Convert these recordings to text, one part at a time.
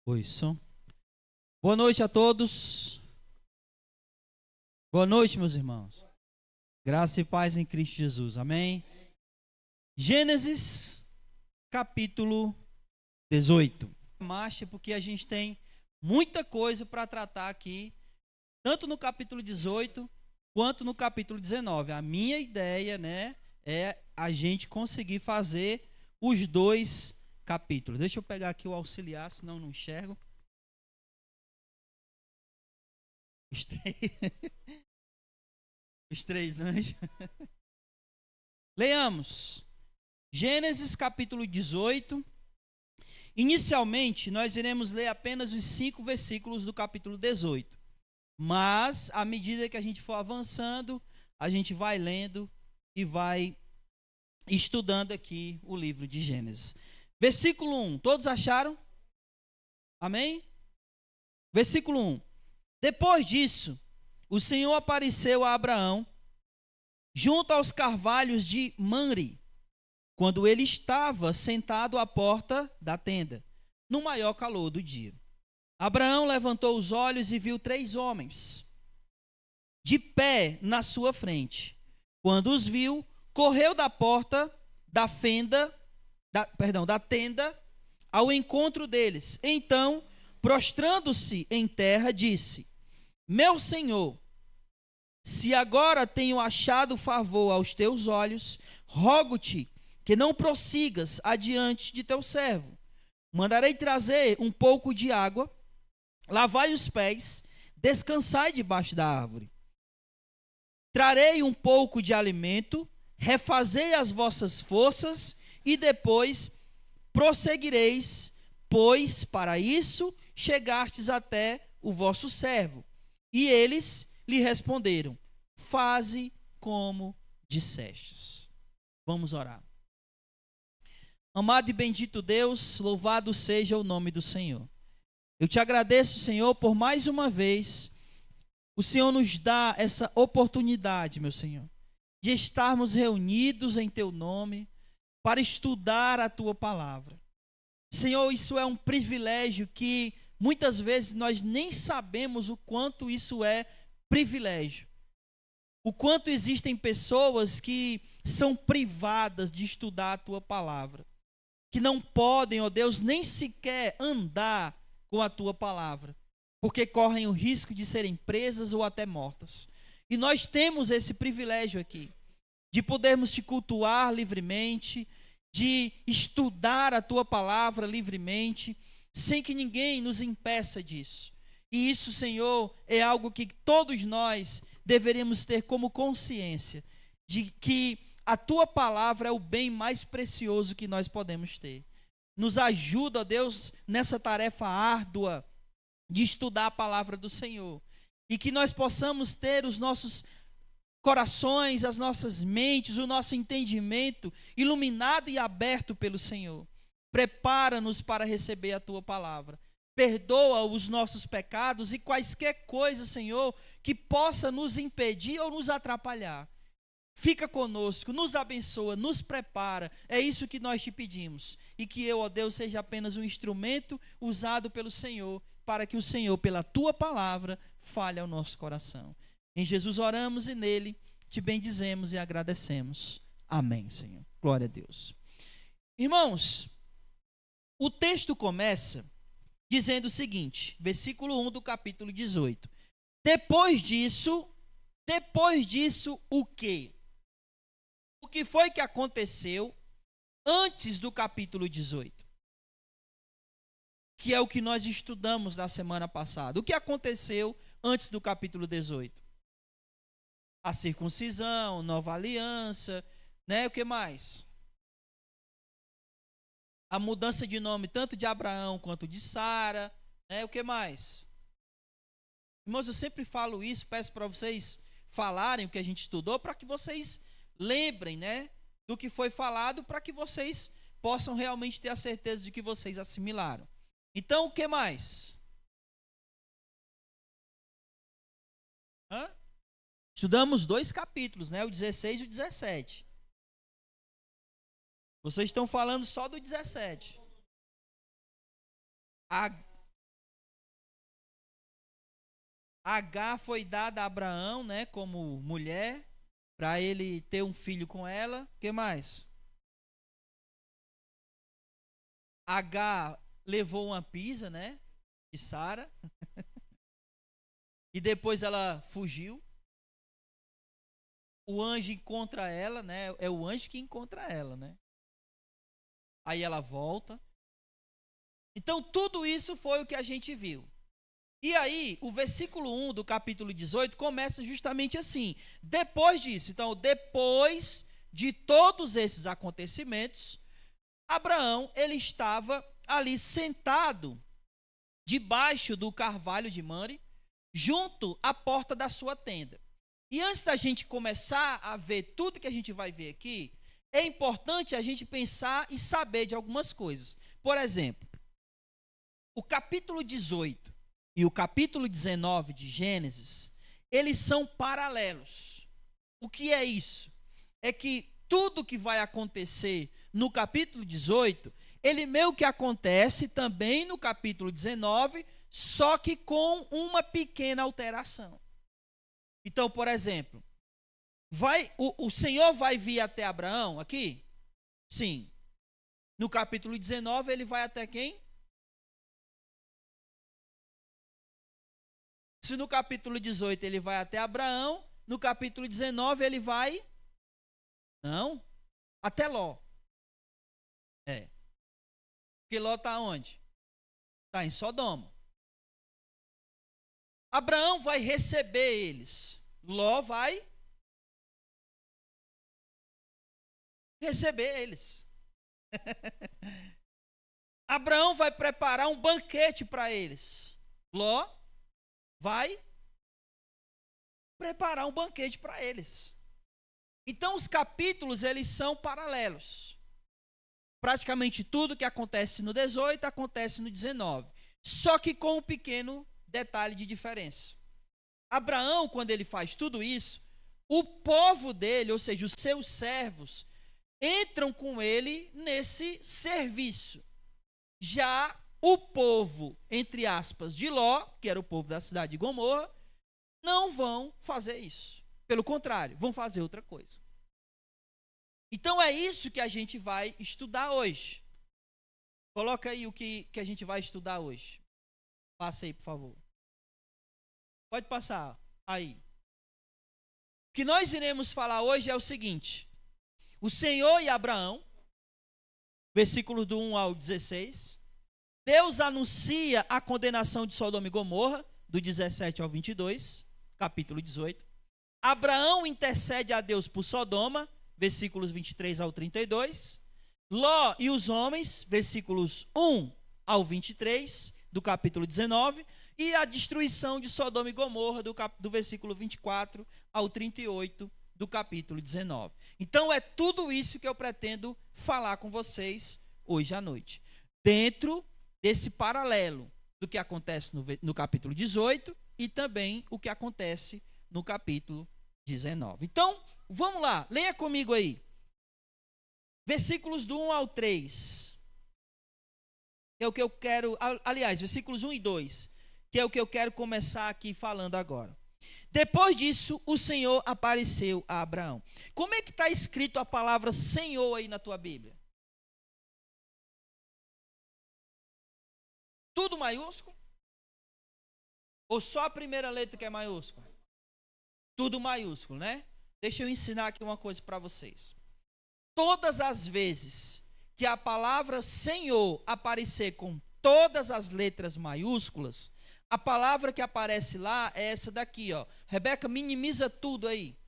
Oi, som. Boa noite a todos. Boa noite, meus irmãos. Graça e paz em Cristo Jesus. Amém. Gênesis, capítulo 18. Marcha, porque a gente tem muita coisa para tratar aqui, tanto no capítulo 18 quanto no capítulo 19. A minha ideia, é a gente conseguir fazer os dois capítulos. Deixa eu pegar aqui o auxiliar, senão não enxergo. Os três anjos. Leamos. Gênesis capítulo 18. Inicialmente, nós iremos ler apenas os 5 versículos do capítulo 18. Mas, à medida que a gente for avançando, a gente vai lendo e vai estudando aqui o livro de Gênesis. Versículo 1. Todos acharam? Amém? Versículo 1. Depois disso, o Senhor apareceu a Abraão junto aos carvalhos de Mamre, quando ele estava sentado à porta da tenda, no maior calor do dia. Abraão levantou os olhos e viu 3 homens de pé na sua frente. Quando os viu, correu da porta da tenda ao encontro deles. Então, prostrando-se em terra, disse: Meu Senhor, se agora tenho achado favor aos teus olhos, rogo-te que não prossigas adiante de teu servo. Mandarei trazer um pouco de água, lavai os pés, descansai debaixo da árvore. Trarei um pouco de alimento, refazei as vossas forças e depois prosseguireis, pois para isso chegastes até o vosso servo. E eles lhe responderam: faze como dissestes. Vamos orar. Amado e bendito Deus, louvado seja o nome do Senhor. Eu te agradeço, Senhor, por mais uma vez o Senhor nos dá essa oportunidade, meu Senhor, de estarmos reunidos em teu nome para estudar a tua palavra. Senhor, isso é um privilégio que muitas vezes nós nem sabemos o quanto isso é privilégio. O quanto existem pessoas que são privadas de estudar a tua palavra, que não podem, ó Deus, nem sequer andar com a tua palavra, porque correm o risco de serem presas ou até mortas. E nós temos esse privilégio aqui, de podermos te cultuar livremente, de estudar a tua palavra livremente, sem que ninguém nos impeça disso. E isso, Senhor, é algo que todos nós deveríamos ter como consciência, de que a tua palavra é o bem mais precioso que nós podemos ter. Nos ajuda, ó Deus, nessa tarefa árdua de estudar a palavra do Senhor. E que nós possamos ter os nossos corações, as nossas mentes, o nosso entendimento iluminado e aberto pelo Senhor. Prepara-nos para receber a tua palavra. Perdoa os nossos pecados e quaisquer coisas, Senhor, que possa nos impedir ou nos atrapalhar. Fica conosco, nos abençoa, nos prepara. É isso que nós te pedimos. E que eu, ó Deus, seja apenas um instrumento usado pelo Senhor, para que o Senhor, pela tua palavra, fale ao nosso coração. Em Jesus oramos e nele te bendizemos e agradecemos. Amém, Senhor. Glória a Deus. Irmãos, o texto começa dizendo o seguinte, versículo 1 do capítulo 18. Depois disso, o quê? O que foi que aconteceu antes do capítulo 18? Que é o que nós estudamos na semana passada. O que aconteceu antes do capítulo 18? A circuncisão, nova aliança, o que mais? A mudança de nome tanto de Abraão quanto de Sara, o que mais? Irmãos, eu sempre falo isso, peço para vocês falarem o que a gente estudou, para que vocês lembrem, do que foi falado, para que vocês possam realmente ter a certeza de que vocês assimilaram. Então, o que mais? Estudamos 2 capítulos, o 16 e o 17. Vocês estão falando só do 17. Agar foi dada a Abraão, né, como mulher, para ele ter um filho com ela. O que mais? Agar levou uma pisa, né, de Sara. E depois ela fugiu. O anjo encontra ela, né? É o anjo que encontra ela, né? Aí ela volta. Então tudo isso foi o que a gente viu. E aí, o versículo 1 do capítulo 18 começa justamente assim. Depois disso, então, depois de todos esses acontecimentos, Abraão, ele estava ali sentado debaixo do carvalho de Mamre, junto à porta da sua tenda. E antes da gente começar a ver tudo que a gente vai ver aqui, é importante a gente pensar e saber de algumas coisas. Por exemplo, o capítulo 18 e o capítulo 19 de Gênesis, eles são paralelos. O que é isso? É que tudo que vai acontecer no capítulo 18, ele meio que acontece também no capítulo 19, só que com uma pequena alteração. Então, por exemplo, o Senhor vai vir até Abraão aqui? Sim. No capítulo 19, ele vai até quem? Se no capítulo 18 ele vai até Abraão, no capítulo 19 ele vai? Não. Até Ló. É. Porque Ló está onde? Está em Sodoma. Abraão vai receber eles. Ló vai receber eles. Abraão vai preparar um banquete para eles. Ló vai preparar um banquete para eles. Então os capítulos, eles são paralelos. Praticamente tudo que acontece no 18 acontece no 19. Só que com um pequeno detalhe de diferença. Abraão, quando ele faz tudo isso, o povo dele, ou seja, os seus servos, entram com ele nesse serviço. Já o povo, entre aspas, de Ló, que era o povo da cidade de Gomorra, não vão fazer isso. Pelo contrário, vão fazer outra coisa. Então é isso que a gente vai estudar hoje. Coloca aí o que a gente vai estudar hoje. Passa aí, por favor. Pode passar aí. O que nós iremos falar hoje é o seguinte. O Senhor e Abraão, versículos do 1 ao 16. Deus anuncia a condenação de Sodoma e Gomorra, do 17 ao 22, capítulo 18. Abraão intercede a Deus por Sodoma, versículos 23 ao 32. Ló e os homens, versículos 1 ao 23, do capítulo 19. E a destruição de Sodoma e Gomorra, do versículo 24 ao 38, do capítulo 19. Então, é tudo isso que eu pretendo falar com vocês hoje à noite. Dentro desse paralelo do que acontece no capítulo 18 e também o que acontece no capítulo 19. Então, vamos lá, leia comigo aí. Versículos do 1 ao 3. Que é o que eu quero, aliás, versículos 1 e 2, que é o que eu quero começar aqui falando agora. Depois disso, o Senhor apareceu a Abraão. Como é que está escrito a palavra Senhor aí na tua Bíblia? Tudo maiúsculo? Ou só a primeira letra que é maiúscula? Tudo maiúsculo, né? Deixa eu ensinar aqui uma coisa para vocês. Todas as vezes que a palavra Senhor aparecer com todas as letras maiúsculas, a palavra que aparece lá é essa daqui, ó. Rebeca, minimiza tudo aí.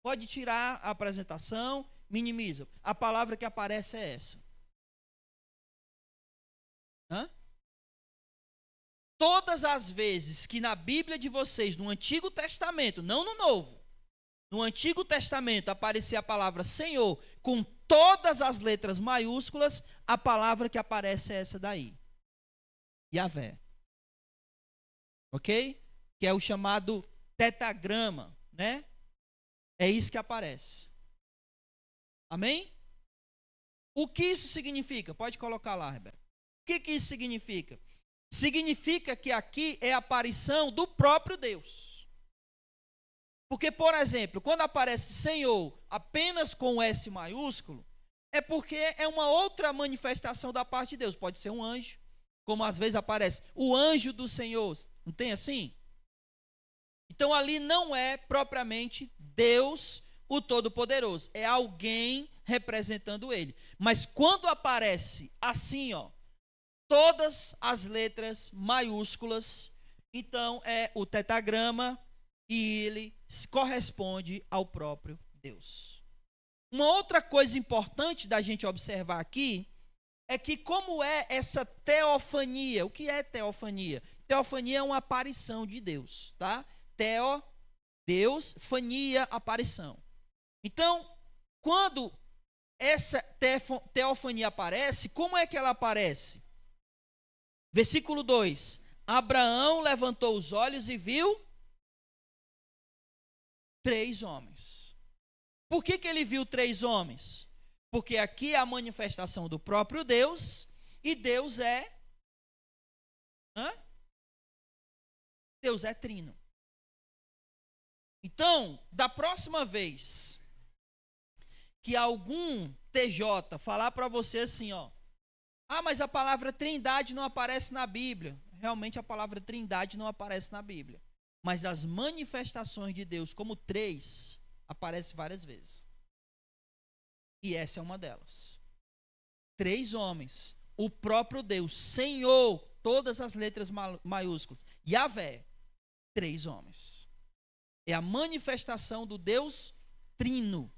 Pode tirar a apresentação, minimiza. A palavra que aparece é essa. Hã? Todas as vezes que na Bíblia de vocês, no Antigo Testamento, não no Novo, no Antigo Testamento aparecia a palavra Senhor com todas as letras maiúsculas, a palavra que aparece é essa daí. Yahvé. Ok? Que é o chamado tetagrama, né? É isso que aparece. Amém? O que isso significa? Pode colocar lá, Rebeca. O que isso significa? significa que aqui é a aparição do próprio Deus. Porque, por exemplo, quando aparece Senhor apenas com S maiúsculo, é porque é uma outra manifestação da parte de Deus. Pode ser um anjo, como às vezes aparece o anjo do Senhor. Não tem assim? Então ali não é propriamente Deus, o Todo-Poderoso. É alguém representando ele. Mas quando aparece assim, ó, todas as letras maiúsculas, então é o tetragrama e ele corresponde ao próprio Deus. Uma outra coisa importante da gente observar aqui é que como é essa teofania? O que é teofania? Teofania é uma aparição de Deus, tá? Teo, Deus, fania, aparição. Então, quando essa teofania aparece, como é que ela aparece? Versículo 2: Abraão levantou os olhos e viu 3 homens. Por que ele viu 3 homens? Porque aqui é a manifestação do próprio Deus, e Deus é... Deus é trino. Então, da próxima vez que algum TJ falar para você assim, ó, mas a palavra trindade não aparece na Bíblia. Realmente a palavra trindade não aparece na Bíblia. Mas as manifestações de Deus como 3 aparecem várias vezes. E essa é uma delas. 3 homens, o próprio Deus, Senhor, todas as letras maiúsculas, Yahvé, 3 homens. É a manifestação do Deus trino,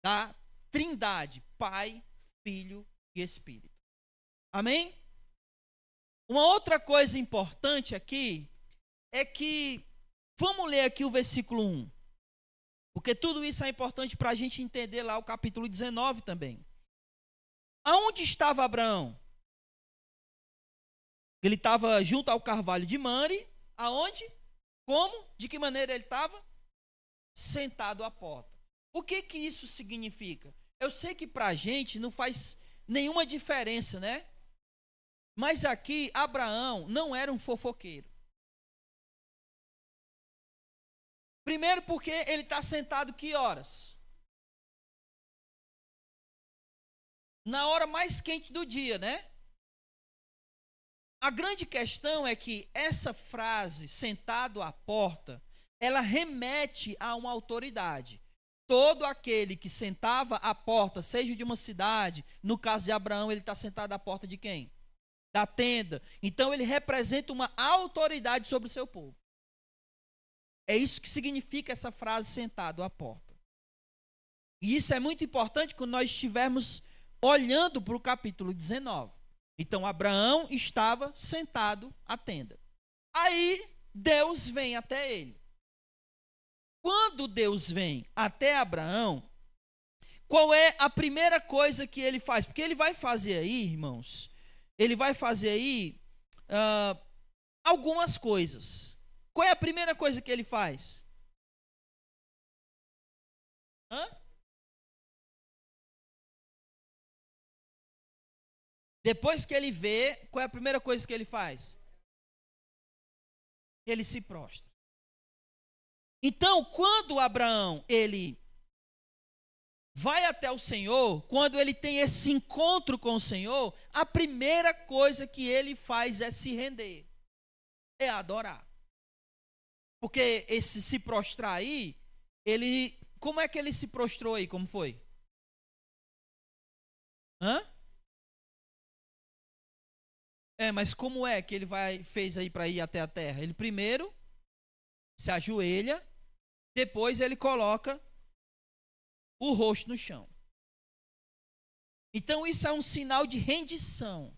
da trindade, Pai, Filho e Espírito. Amém? Uma outra coisa importante aqui é que, vamos ler aqui o versículo 1, porque tudo isso é importante para a gente entender lá o capítulo 19 também. Aonde estava Abraão? Ele estava junto ao carvalho de Mamre. Aonde? Como? De que maneira ele estava? Sentado à porta. O que isso significa? Eu sei que para a gente não faz nenhuma diferença, né? Mas aqui, Abraão não era um fofoqueiro. Primeiro porque ele está sentado que horas? Na hora mais quente do dia, né? A grande questão é que essa frase, sentado à porta, ela remete a uma autoridade. Todo aquele que sentava à porta, seja de uma cidade, no caso de Abraão, ele está sentado à porta de quem? Da tenda. Então ele representa uma autoridade sobre o seu povo. É isso que significa essa frase, sentado à porta. E isso é muito importante quando nós estivermos olhando para o capítulo 19. Então Abraão estava sentado à tenda. Aí Deus vem até ele. Quando Deus vem até Abraão, qual é a primeira coisa que ele faz? Porque ele vai fazer aí, irmãos, ele vai fazer aí algumas coisas. Qual é a primeira coisa que ele faz? Depois que ele vê, qual é a primeira coisa que ele faz? Ele se prostra. Então, quando Abraão, ele vai até o Senhor, quando ele tem esse encontro com o Senhor, a primeira coisa que ele faz é se render, é adorar. Porque esse se prostrar aí, como é que ele se prostrou aí? Como foi? Mas como é que ele fez aí para ir até a terra? Ele primeiro se ajoelha, depois ele coloca o rosto no chão. Então isso é um sinal de rendição.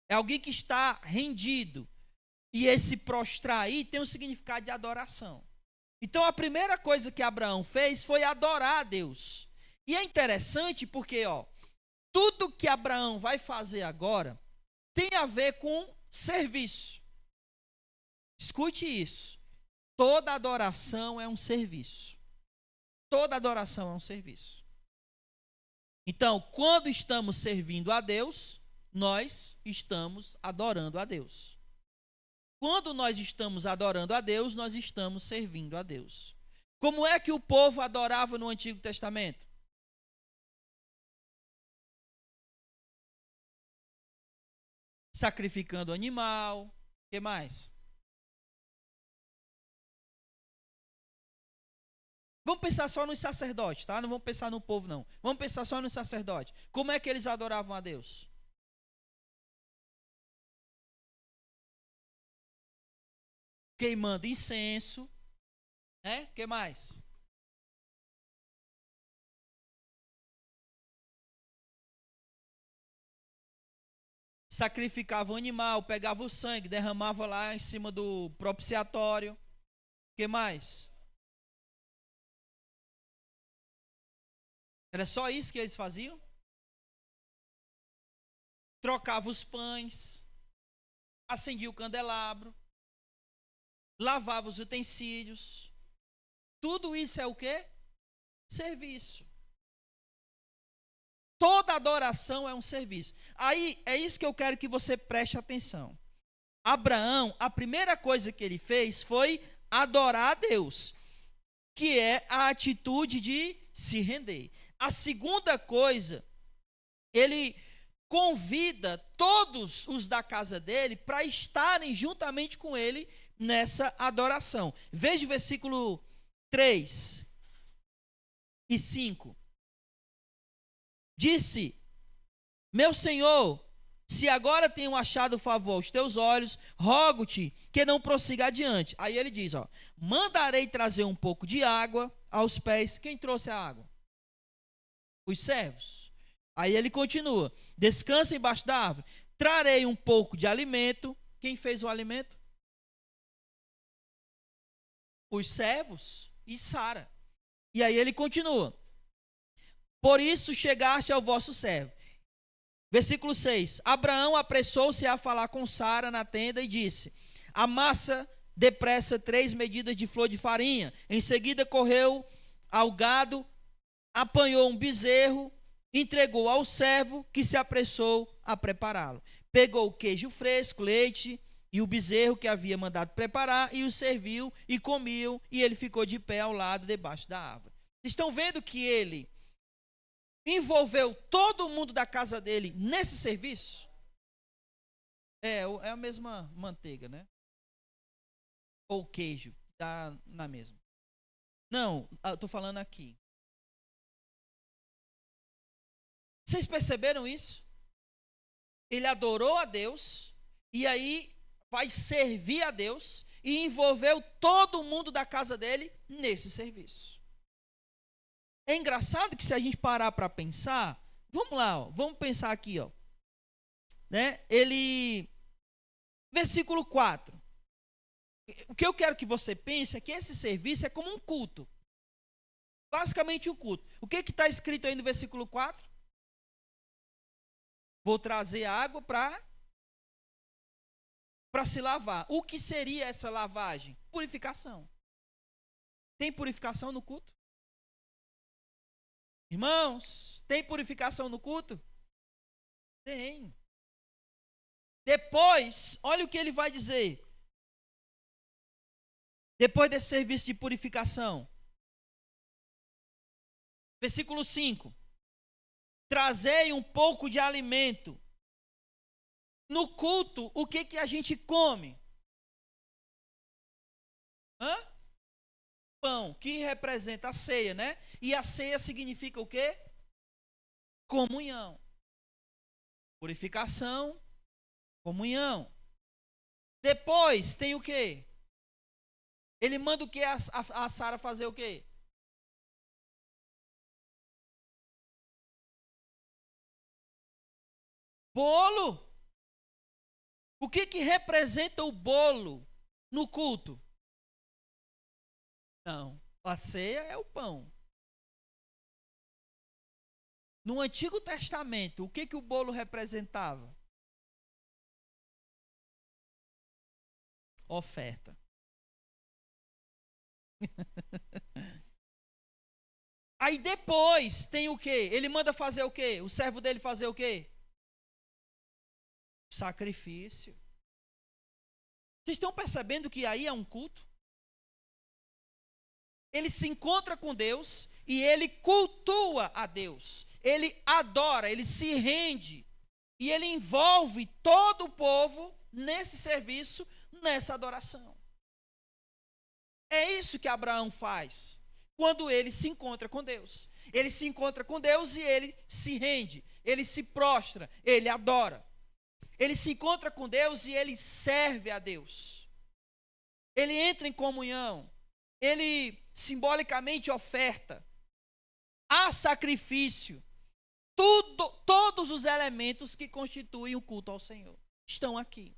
É alguém que está rendido. E esse prostrar aí tem um significado de adoração. Então a primeira coisa que Abraão fez foi adorar a Deus. E é interessante porque, tudo que Abraão vai fazer agora tem a ver com serviço. Escute isso. Toda adoração é um serviço. Toda adoração é um serviço. Então, quando estamos servindo a Deus, nós estamos adorando a Deus. Quando nós estamos adorando a Deus, nós estamos servindo a Deus. Como é que o povo adorava no Antigo Testamento? Sacrificando animal. O que mais? Vamos pensar só nos sacerdotes, tá? Não vamos pensar no povo, não. Vamos pensar só nos sacerdotes. Como é que eles adoravam a Deus? Queimando incenso, né? O que mais? Sacrificava o animal, pegava o sangue, derramava lá em cima do propiciatório. O que mais? Era só isso que eles faziam? Trocava os pães, acendia o candelabro, lavava os utensílios. Tudo isso é o quê? Serviço. Toda adoração é um serviço. Aí, é isso que eu quero que você preste atenção. Abraão, a primeira coisa que ele fez foi adorar a Deus, que é a atitude de se render. A segunda coisa, ele convida todos os da casa dele para estarem juntamente com ele nessa adoração. Veja o versículo 3 e 5. Disse: meu senhor, se agora tenho achado favor aos teus olhos, rogo-te que não prossiga adiante. Aí ele diz, mandarei trazer um pouco de água aos pés. Quem trouxe a água? Os servos. Aí ele continua, descansa embaixo da árvore. Trarei um pouco de alimento. Quem fez o alimento? Os servos e Sara. E aí ele continua, por isso chegaste ao vosso servo. Versículo 6. Abraão apressou-se a falar com Sara na tenda e disse: amassa depressa 3 medidas de flor de farinha. Em seguida correu ao gado, apanhou um bezerro, entregou ao servo que se apressou a prepará-lo. Pegou o queijo fresco, leite e o bezerro que havia mandado preparar e o serviu e comiam, e ele ficou de pé ao lado debaixo da árvore. Estão vendo que ele envolveu todo mundo da casa dele nesse serviço? É a mesma manteiga, né? Ou queijo, tá na mesma. Não, eu estou falando aqui. Vocês perceberam isso? Ele adorou a Deus, e aí vai servir a Deus, e envolveu todo mundo da casa dele nesse serviço. É engraçado que se a gente parar para pensar, vamos lá, vamos pensar aqui, né? Versículo 4. O que eu quero que você pense é que esse serviço é como um culto. Basicamente um culto. O que está escrito aí no versículo 4? Vou trazer água para se lavar. O que seria essa lavagem? Purificação. Tem purificação no culto? Irmãos, tem purificação no culto? Tem. Depois, olha o que ele vai dizer. Depois desse serviço de purificação. Versículo 5. Trazei um pouco de alimento. No culto, o que a gente come? Pão, que representa a ceia, né? E a ceia significa o quê? Comunhão. Purificação, comunhão. Depois tem o quê? Ele manda o quê? A Sara fazer o quê? Bolo. O que representa o bolo no culto? Não, a ceia é o pão. No Antigo Testamento, o que o bolo representava? Oferta. Aí depois tem o quê? Ele manda fazer o quê? O servo dele fazer o quê? sacrifício. Vocês estão percebendo que aí é um culto? Ele se encontra com Deus e ele cultua a Deus. Ele adora, ele se rende. E ele envolve todo o povo nesse serviço, nessa adoração. É isso que Abraão faz quando ele se encontra com Deus. Ele se encontra com Deus e ele se rende, ele se prostra, ele adora. Ele se encontra com Deus e ele serve a Deus. Ele entra em comunhão, ele simbolicamente oferta. Há sacrifício. Todos os elementos que constituem o culto ao Senhor estão aqui.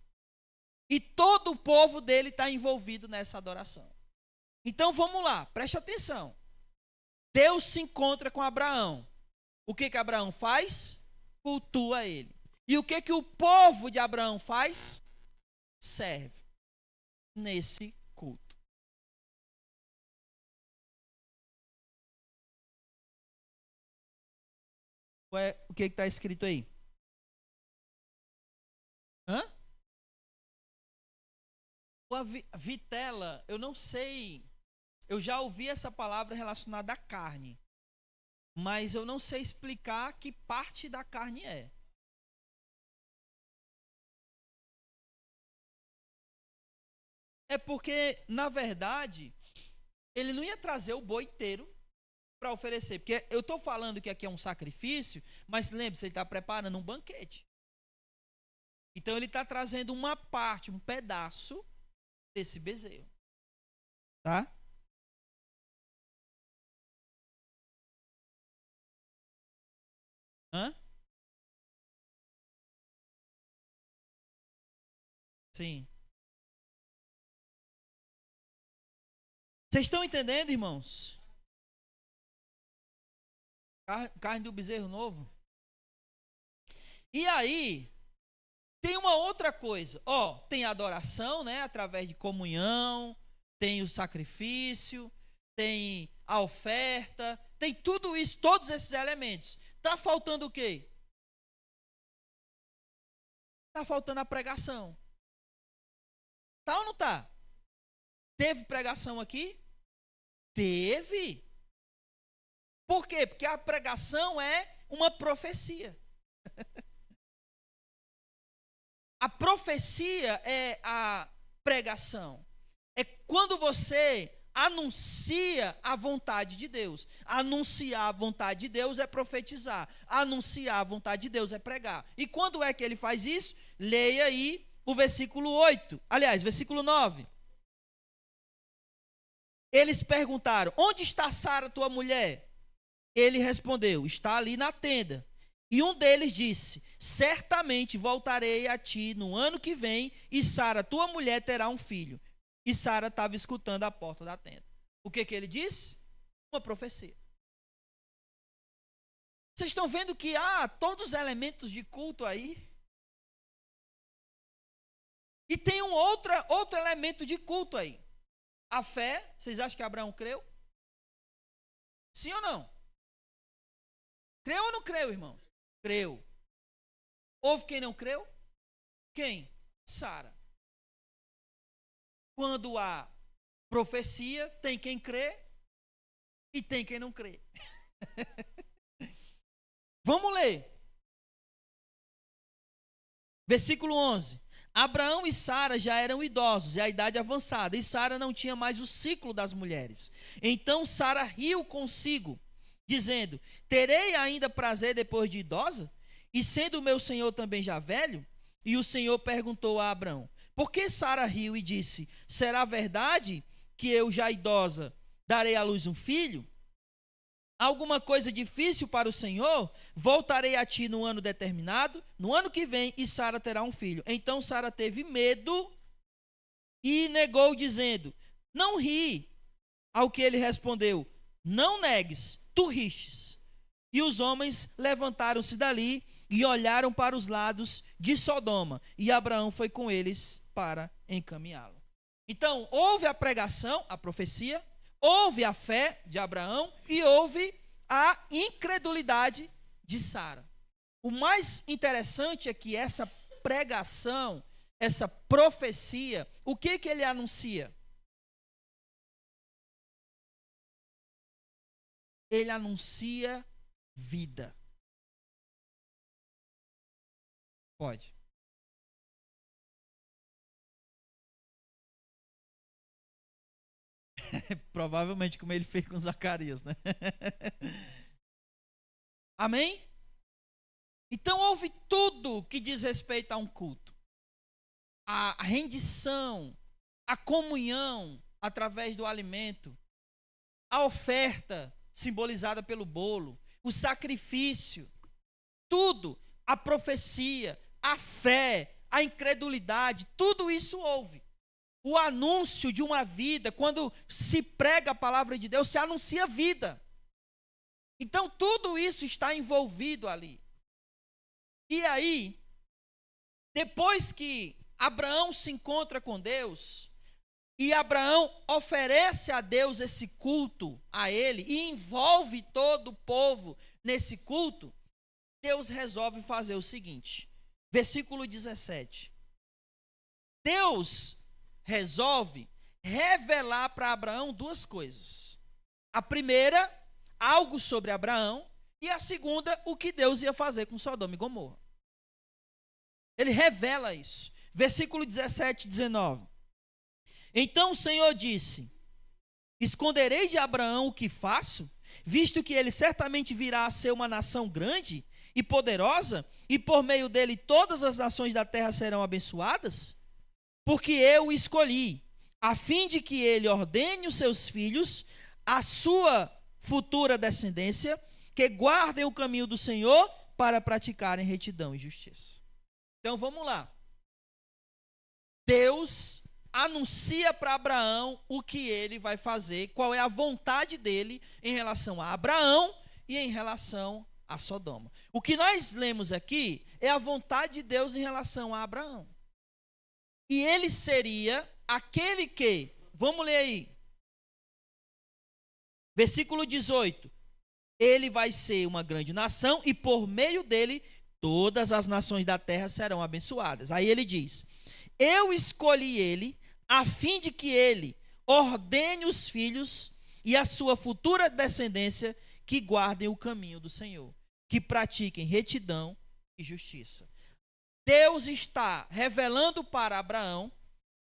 E todo o povo dele está envolvido nessa adoração. Então vamos lá, preste atenção. Deus se encontra com Abraão. O que Abraão faz? Cultua ele. E o que o povo de Abraão faz? Serve nesse culto. O que está escrito aí? A vitela, eu não sei. Eu já ouvi essa palavra relacionada à carne, mas eu não sei explicar que parte da carne é. É porque, na verdade, ele não ia trazer o boi inteiro para oferecer. Porque eu estou falando que aqui é um sacrifício, mas lembre-se, ele está preparando um banquete. Então ele está trazendo uma parte, um pedaço desse bezerro. Tá? Sim. Vocês estão entendendo, irmãos? Carne do bezerro novo. E aí, tem uma outra coisa. Tem a adoração, né? Através de comunhão, tem o sacrifício, tem a oferta, tem tudo isso, todos esses elementos. Está faltando o quê? Está faltando a pregação. Tá ou não tá? Teve pregação aqui? Teve. Por quê? Porque a pregação é uma profecia. A profecia é a pregação. É quando você anuncia a vontade de Deus. Anunciar a vontade de Deus é profetizar. Anunciar a vontade de Deus é pregar. E quando é que ele faz isso? Leia aí o versículo 8. Aliás, versículo 9. Eles perguntaram: onde está Sara, tua mulher? Ele respondeu: está ali na tenda. E um deles disse: certamente voltarei a ti no ano que vem, e Sara, tua mulher, terá um filho. E Sara estava escutando a porta da tenda. O que ele disse? Uma profecia. Vocês estão vendo que há todos os elementos de culto aí? E tem um outro elemento de culto aí. A fé. Vocês acham que Abraão creu? Sim ou não? Creu ou não creu, irmãos? Creu. Houve quem não creu? Quem? Sara. Quando há profecia, tem quem crê e tem quem não crê. Vamos ler. Versículo 11. Abraão e Sara já eram idosos e a idade avançada, e Sara não tinha mais o ciclo das mulheres. Então Sara riu consigo, dizendo: terei ainda prazer depois de idosa? E sendo meu senhor também já velho? E o Senhor perguntou a Abraão: por que Sara riu e disse: será verdade que eu já idosa darei à luz um filho? Alguma coisa difícil para o Senhor? Voltarei a ti no ano determinado, no ano que vem, e Sara terá um filho. Então Sara teve medo e negou, dizendo: não ri. Ao que ele respondeu: não negues, tu ristes. E os homens levantaram-se dali e olharam para os lados de Sodoma, e Abraão foi com eles para encaminhá-lo. Então, houve a pregação, a profecia, houve a fé de Abraão e houve a incredulidade de Sara. O mais interessante é que essa pregação, essa profecia, o que ele anuncia? Ele anuncia vida. Pode. Provavelmente como ele fez com Zacarias, né? Amém? Então houve tudo que diz respeito a um culto. A rendição, a comunhão através do alimento, a oferta simbolizada pelo bolo, o sacrifício, tudo, a profecia, a fé, a incredulidade, tudo isso houve. O anúncio de uma vida, quando se prega a palavra de Deus, se anuncia vida. Então tudo isso está envolvido ali. E aí, depois que Abraão se encontra com Deus, e Abraão oferece a Deus esse culto a ele, e envolve todo o povo nesse culto, Deus resolve fazer o seguinte, versículo 17. Deus resolve revelar para Abraão duas coisas. A primeira, algo sobre Abraão, e a segunda, o que Deus ia fazer com Sodoma e Gomorra. Ele revela isso. Versículo 17 e 19. Então o Senhor disse: esconderei de Abraão o que faço, visto que ele certamente virá a ser uma nação grande e poderosa, e por meio dele todas as nações da terra serão abençoadas? Porque eu o escolhi, a fim de que ele ordene os seus filhos, a sua futura descendência, que guardem o caminho do Senhor para praticarem retidão e justiça. Então vamos lá. Deus anuncia para Abraão o que ele vai fazer, qual é a vontade dele em relação a Abraão e em relação a Sodoma. O que nós lemos aqui é a vontade de Deus em relação a Abraão. E ele seria aquele que, vamos ler aí, versículo 18, ele vai ser uma grande nação e por meio dele todas as nações da terra serão abençoadas. Aí ele diz: eu escolhi ele a fim de que ele ordene os filhos e a sua futura descendência que guardem o caminho do Senhor, que pratiquem retidão e justiça. Deus está revelando para Abraão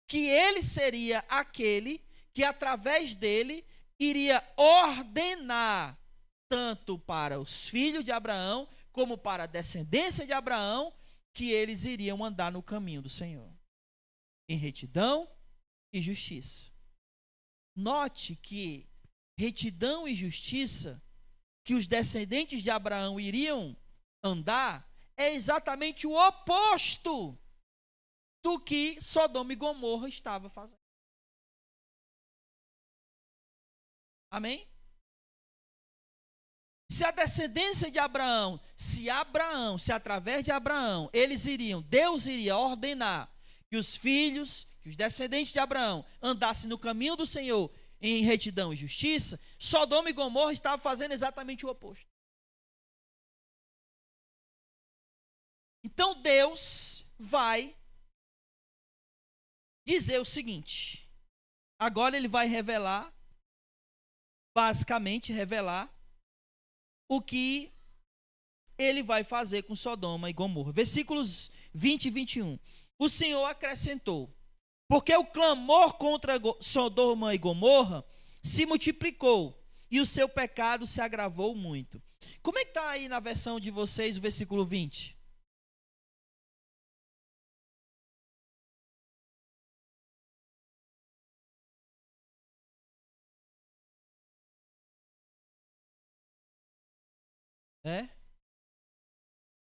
que ele seria aquele que através dele iria ordenar tanto para os filhos de Abraão como para a descendência de Abraão, que eles iriam andar no caminho do Senhor, em retidão e justiça. Note que retidão e justiça que os descendentes de Abraão iriam andar é exatamente o oposto do que Sodoma e Gomorra estava fazendo. Amém? Se a descendência de Abraão, se através de Abraão, Deus iria ordenar que os filhos, que os descendentes de Abraão andassem no caminho do Senhor em retidão e justiça, Sodoma e Gomorra estavam fazendo exatamente o oposto. Então Deus vai dizer o seguinte, agora ele vai revelar, basicamente revelar, o que ele vai fazer com Sodoma e Gomorra. Versículos 20 e 21. O Senhor acrescentou: porque o clamor contra Sodoma e Gomorra se multiplicou e o seu pecado se agravou muito. Como é que está aí na versão de vocês o versículo 20? É?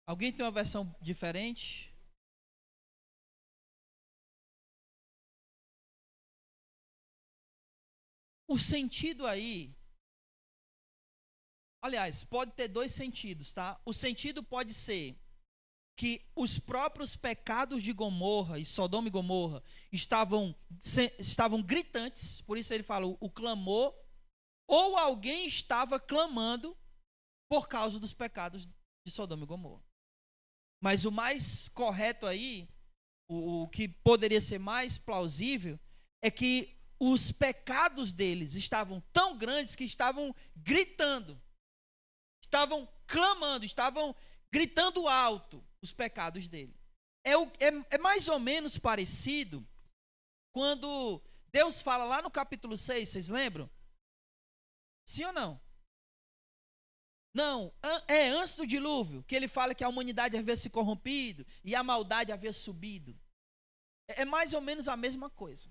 Alguém tem uma versão diferente? O sentido aí, aliás, pode ter dois sentidos, tá? O sentido pode ser que os próprios pecados de Gomorra e Sodoma e Gomorra estavam gritantes, por isso ele fala o clamor, ou alguém estava clamando por causa dos pecados de Sodoma e Gomorra. Mas o mais correto aí, o que poderia ser mais plausível, é que os pecados deles estavam tão grandes que estavam gritando, estavam clamando, estavam gritando alto os pecados dele. É mais ou menos parecido quando Deus fala lá no capítulo 6, vocês lembram? Sim ou não? Não, é antes do dilúvio, que ele fala que a humanidade havia se corrompido e a maldade havia subido. É mais ou menos a mesma coisa.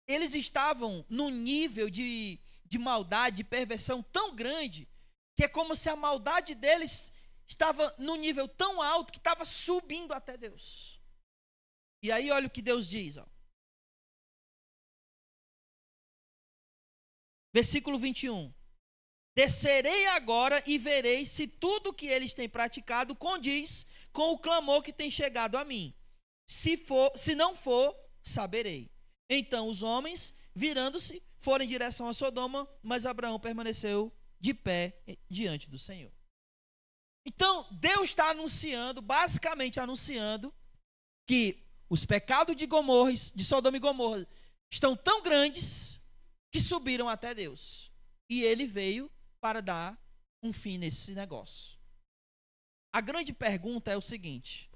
Eles estavam num nível de maldade, de perversão tão grande, que é como se a maldade deles estava num nível tão alto que estava subindo até Deus. E aí olha o que Deus diz, ó. Versículo 21. Descerei agora e verei se tudo o que eles têm praticado condiz com o clamor que tem chegado a mim. Se não for, saberei. Então os homens, virando-se, foram em direção a Sodoma, mas Abraão permaneceu de pé diante do Senhor. Então, Deus está basicamente anunciando, que os pecados de Sodoma e Gomorra estão tão grandes que subiram até Deus. E ele veio para dar um fim nesse negócio. A grande pergunta é o seguinte: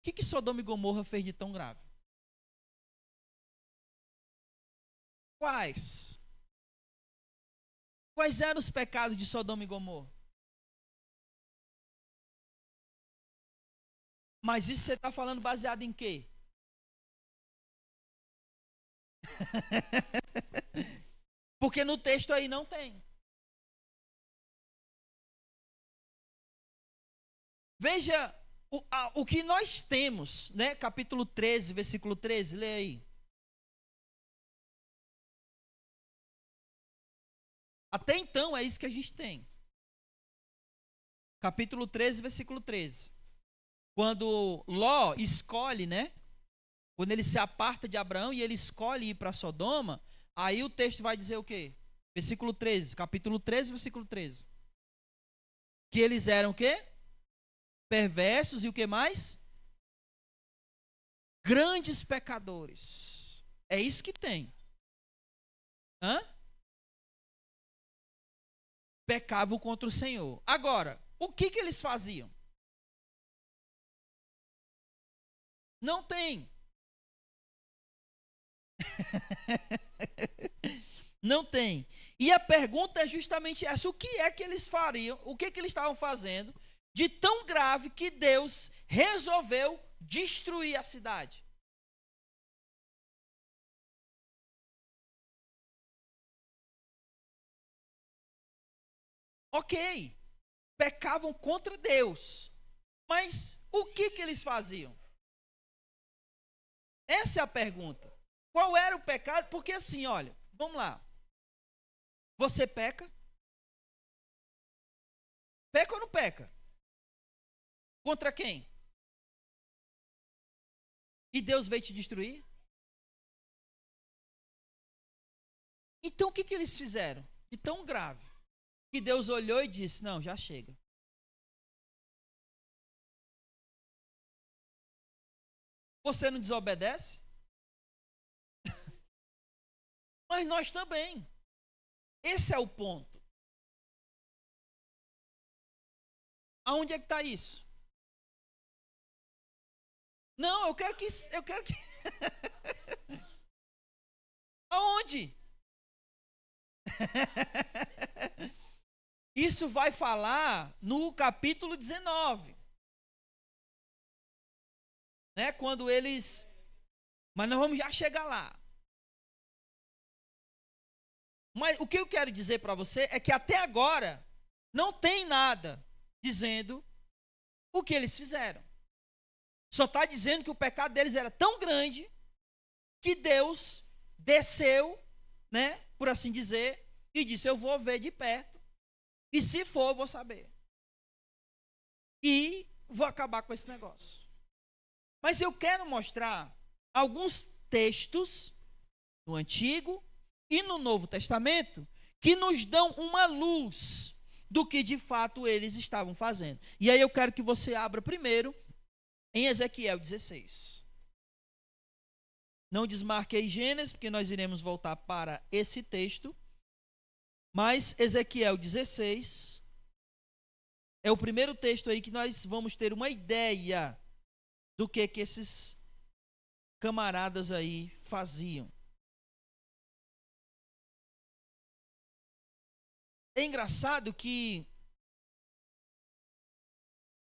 o que Sodoma e Gomorra fez de tão grave? Quais eram os pecados de Sodoma e Gomorra? Mas isso você está falando baseado em quê? Porque no texto aí não tem. Veja o que nós temos, né? Capítulo 13, versículo 13, lê aí. Até então é isso que a gente tem. Capítulo 13, versículo 13. Quando Ló escolhe, né? Quando ele se aparta de Abraão e ele escolhe ir para Sodoma, aí o texto vai dizer o quê? Versículo 13, capítulo 13, versículo 13. Que eles eram o quê? Perversos e o que mais? Grandes pecadores. É isso que tem. Hã? Pecavam contra o Senhor. Agora, o que eles faziam? Não tem. Não tem. E a pergunta é justamente essa: o que é que eles fariam? O que eles estavam fazendo de tão grave que Deus resolveu destruir a cidade? Ok, pecavam contra Deus, mas o que eles faziam? Essa é a pergunta. Qual era o pecado? Porque assim, olha, vamos lá. Você peca? Peca ou não peca? Contra quem? E Deus veio te destruir? Então o que eles fizeram de tão grave? Que Deus olhou e disse: não, já chega. Você não desobedece? Mas nós também. Esse é o ponto. Aonde é que está isso? Não, eu quero que Aonde? Isso vai falar no capítulo 19. Né? Quando eles... Mas nós vamos já chegar lá. Mas o que eu quero dizer para você é que até agora não tem nada dizendo o que eles fizeram. Só está dizendo que o pecado deles era tão grande que Deus desceu, né, por assim dizer, e disse: eu vou ver de perto, e se for, eu vou saber. E vou acabar com esse negócio. Mas eu quero mostrar alguns textos no Antigo e no Novo Testamento que nos dão uma luz do que de fato eles estavam fazendo. E aí eu quero que você abra primeiro em Ezequiel 16. Não desmarquei Gênesis, porque nós iremos voltar para esse texto. Mas Ezequiel 16 é o primeiro texto aí que nós vamos ter uma ideia do que esses camaradas aí faziam. É engraçado que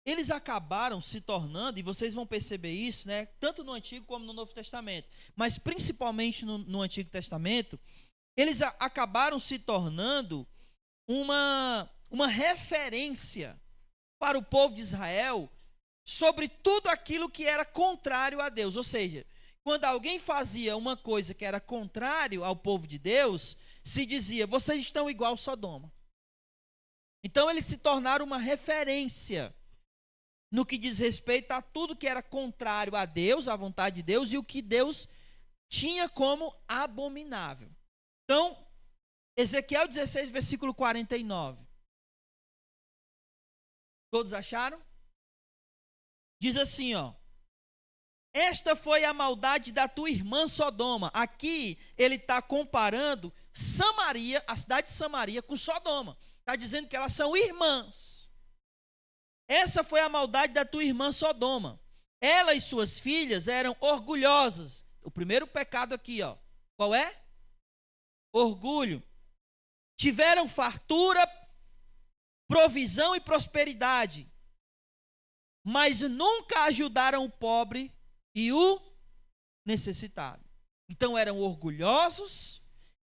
eles acabaram se tornando, e vocês vão perceber isso, né, tanto no Antigo como no Novo Testamento, mas principalmente no Antigo Testamento, eles acabaram se tornando uma referência para o povo de Israel sobre tudo aquilo que era contrário a Deus. Ou seja, quando alguém fazia uma coisa que era contrário ao povo de Deus, se dizia, vocês estão igual Sodoma. Então eles se tornaram uma referência no que diz respeito a tudo que era contrário a Deus, à vontade de Deus, e o que Deus tinha como abominável. Então, Ezequiel 16, versículo 49. Todos acharam? Diz assim, ó. Esta foi a maldade da tua irmã Sodoma. Aqui ele está comparando Samaria, a cidade de Samaria, com Sodoma. Está dizendo que elas são irmãs. Essa foi a maldade da tua irmã Sodoma. Ela e suas filhas eram orgulhosas. O primeiro pecado aqui, ó. Qual é? Orgulho. Tiveram fartura, provisão e prosperidade, mas nunca ajudaram o pobre e o necessitado. Então eram orgulhosos,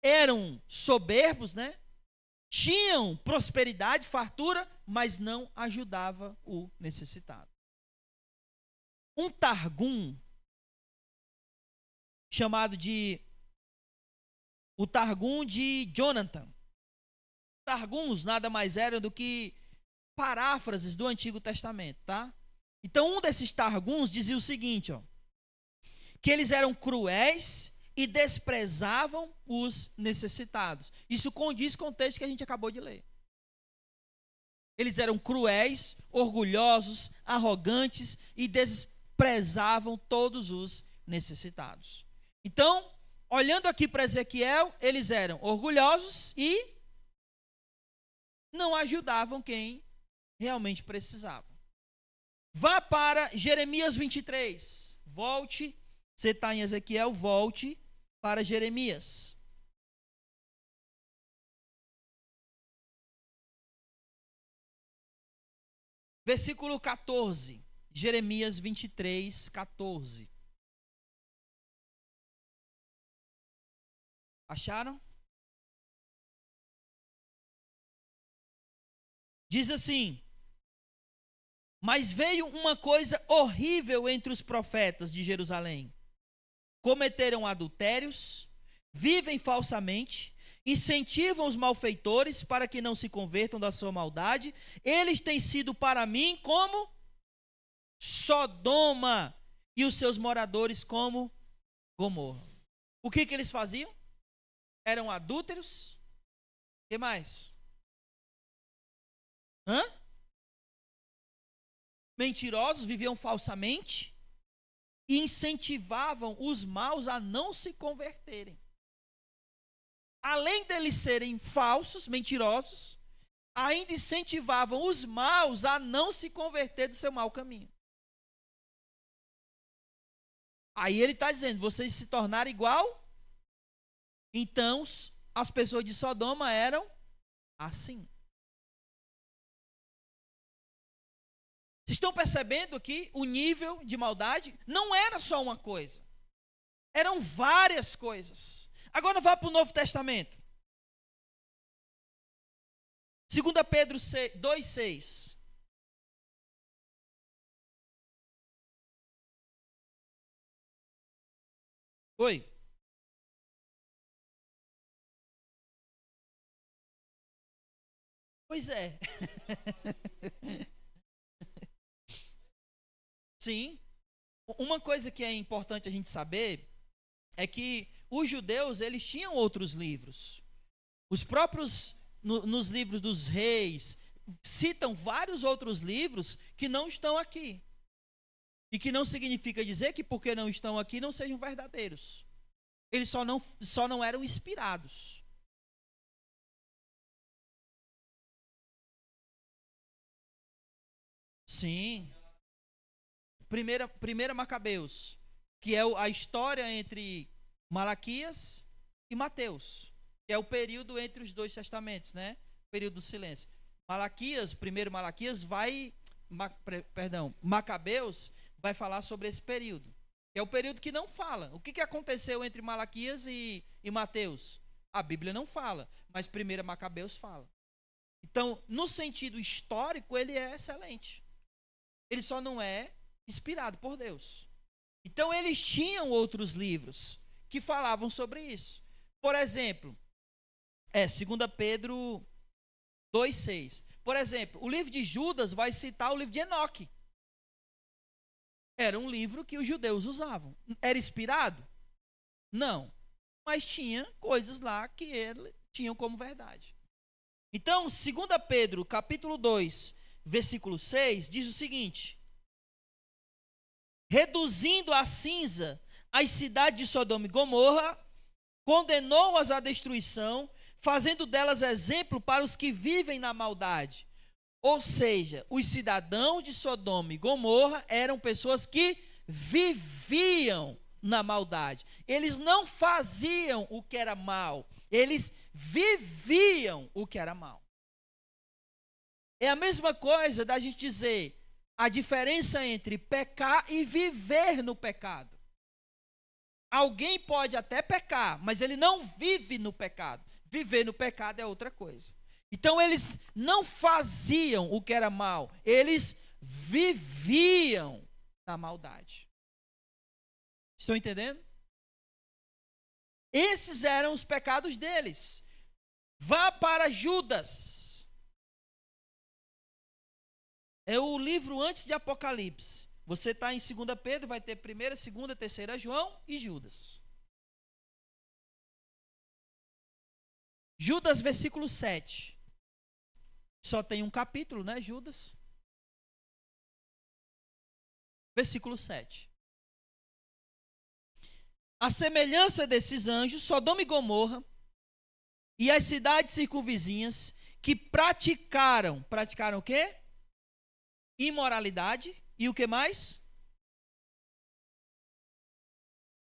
eram soberbos, né? Tinham prosperidade, fartura, mas não ajudava o necessitado. Um Targum, chamado de o Targum de Jonathan. Targuns nada mais eram do que paráfrases do Antigo Testamento, tá? Então, um desses Targuns dizia o seguinte, ó, que eles eram cruéis e desprezavam os necessitados. Isso condiz com o texto que a gente acabou de ler. Eles eram cruéis, orgulhosos, arrogantes e desprezavam todos os necessitados. Então, olhando aqui para Ezequiel, eles eram orgulhosos e não ajudavam quem realmente precisava. Vá para Jeremias 23. Volte, você está em Ezequiel, volte para Jeremias. Versículo 14. Jeremias 23, 14. Acharam? Diz assim: mas veio uma coisa horrível entre os profetas de Jerusalém. Cometeram adultérios, vivem falsamente, incentivam os malfeitores para que não se convertam da sua maldade. Eles têm sido para mim como Sodoma e os seus moradores como Gomorra. O que eles faziam? Eram adúlteros. O que mais? Mentirosos, viviam falsamente e incentivavam os maus a não se converterem. Além deles serem falsos, mentirosos, ainda incentivavam os maus a não se converter do seu mau caminho. Aí ele está dizendo, vocês se tornaram igual? Então, as pessoas de Sodoma eram assim. Vocês estão percebendo aqui o nível de maldade? Não era só uma coisa. Eram várias coisas. Agora vá para o Novo Testamento. 2 Pedro 2,6. Oi. Pois é. Sim. Uma coisa que é importante a gente saber é que os judeus, eles tinham outros livros. Os próprios nos livros dos reis, citam vários outros livros que não estão aqui. E que não significa dizer que porque não estão aqui não sejam verdadeiros. Eles só não eram inspirados. Sim. Primeira Macabeus, que é a história entre Malaquias e Mateus, que é o período entre os dois testamentos, né? O período do silêncio. Primeiro Malaquias Macabeus vai falar sobre esse período, que é o período que não fala. O que aconteceu entre Malaquias e Mateus? A Bíblia não fala, mas primeira Macabeus fala. Então, no sentido histórico, ele é excelente. Ele só não é inspirado por Deus. Então, eles tinham outros livros que falavam sobre isso. Por exemplo, 2 Pedro 2,6. Por exemplo, o livro de Judas vai citar o livro de Enoque. Era um livro que os judeus usavam. Era inspirado? Não. Mas tinha coisas lá que eles tinham como verdade. Então, 2 Pedro, capítulo 2, versículo 6, diz o seguinte: reduzindo a cinza as cidades de Sodoma e Gomorra, condenou-as à destruição, fazendo delas exemplo para os que vivem na maldade. Ou seja, os cidadãos de Sodoma e Gomorra eram pessoas que viviam na maldade. Eles não faziam o que era mal, eles viviam o que era mal. É a mesma coisa da gente dizer a diferença entre pecar e viver no pecado. Alguém pode até pecar, mas ele não vive no pecado. Viver no pecado é outra coisa. Então eles não faziam o que era mal, eles viviam na maldade. Estão entendendo? Esses eram os pecados deles. Vá para Judas. É o livro antes de Apocalipse. Você está em 2 Pedro, vai ter 1ª, 2ª, 3ª João e Judas. Judas, versículo 7. Só tem um capítulo, né, Judas? Versículo 7. A semelhança desses anjos, Sodoma e Gomorra e as cidades circunvizinhas que praticaram o quê? Imoralidade e o que mais?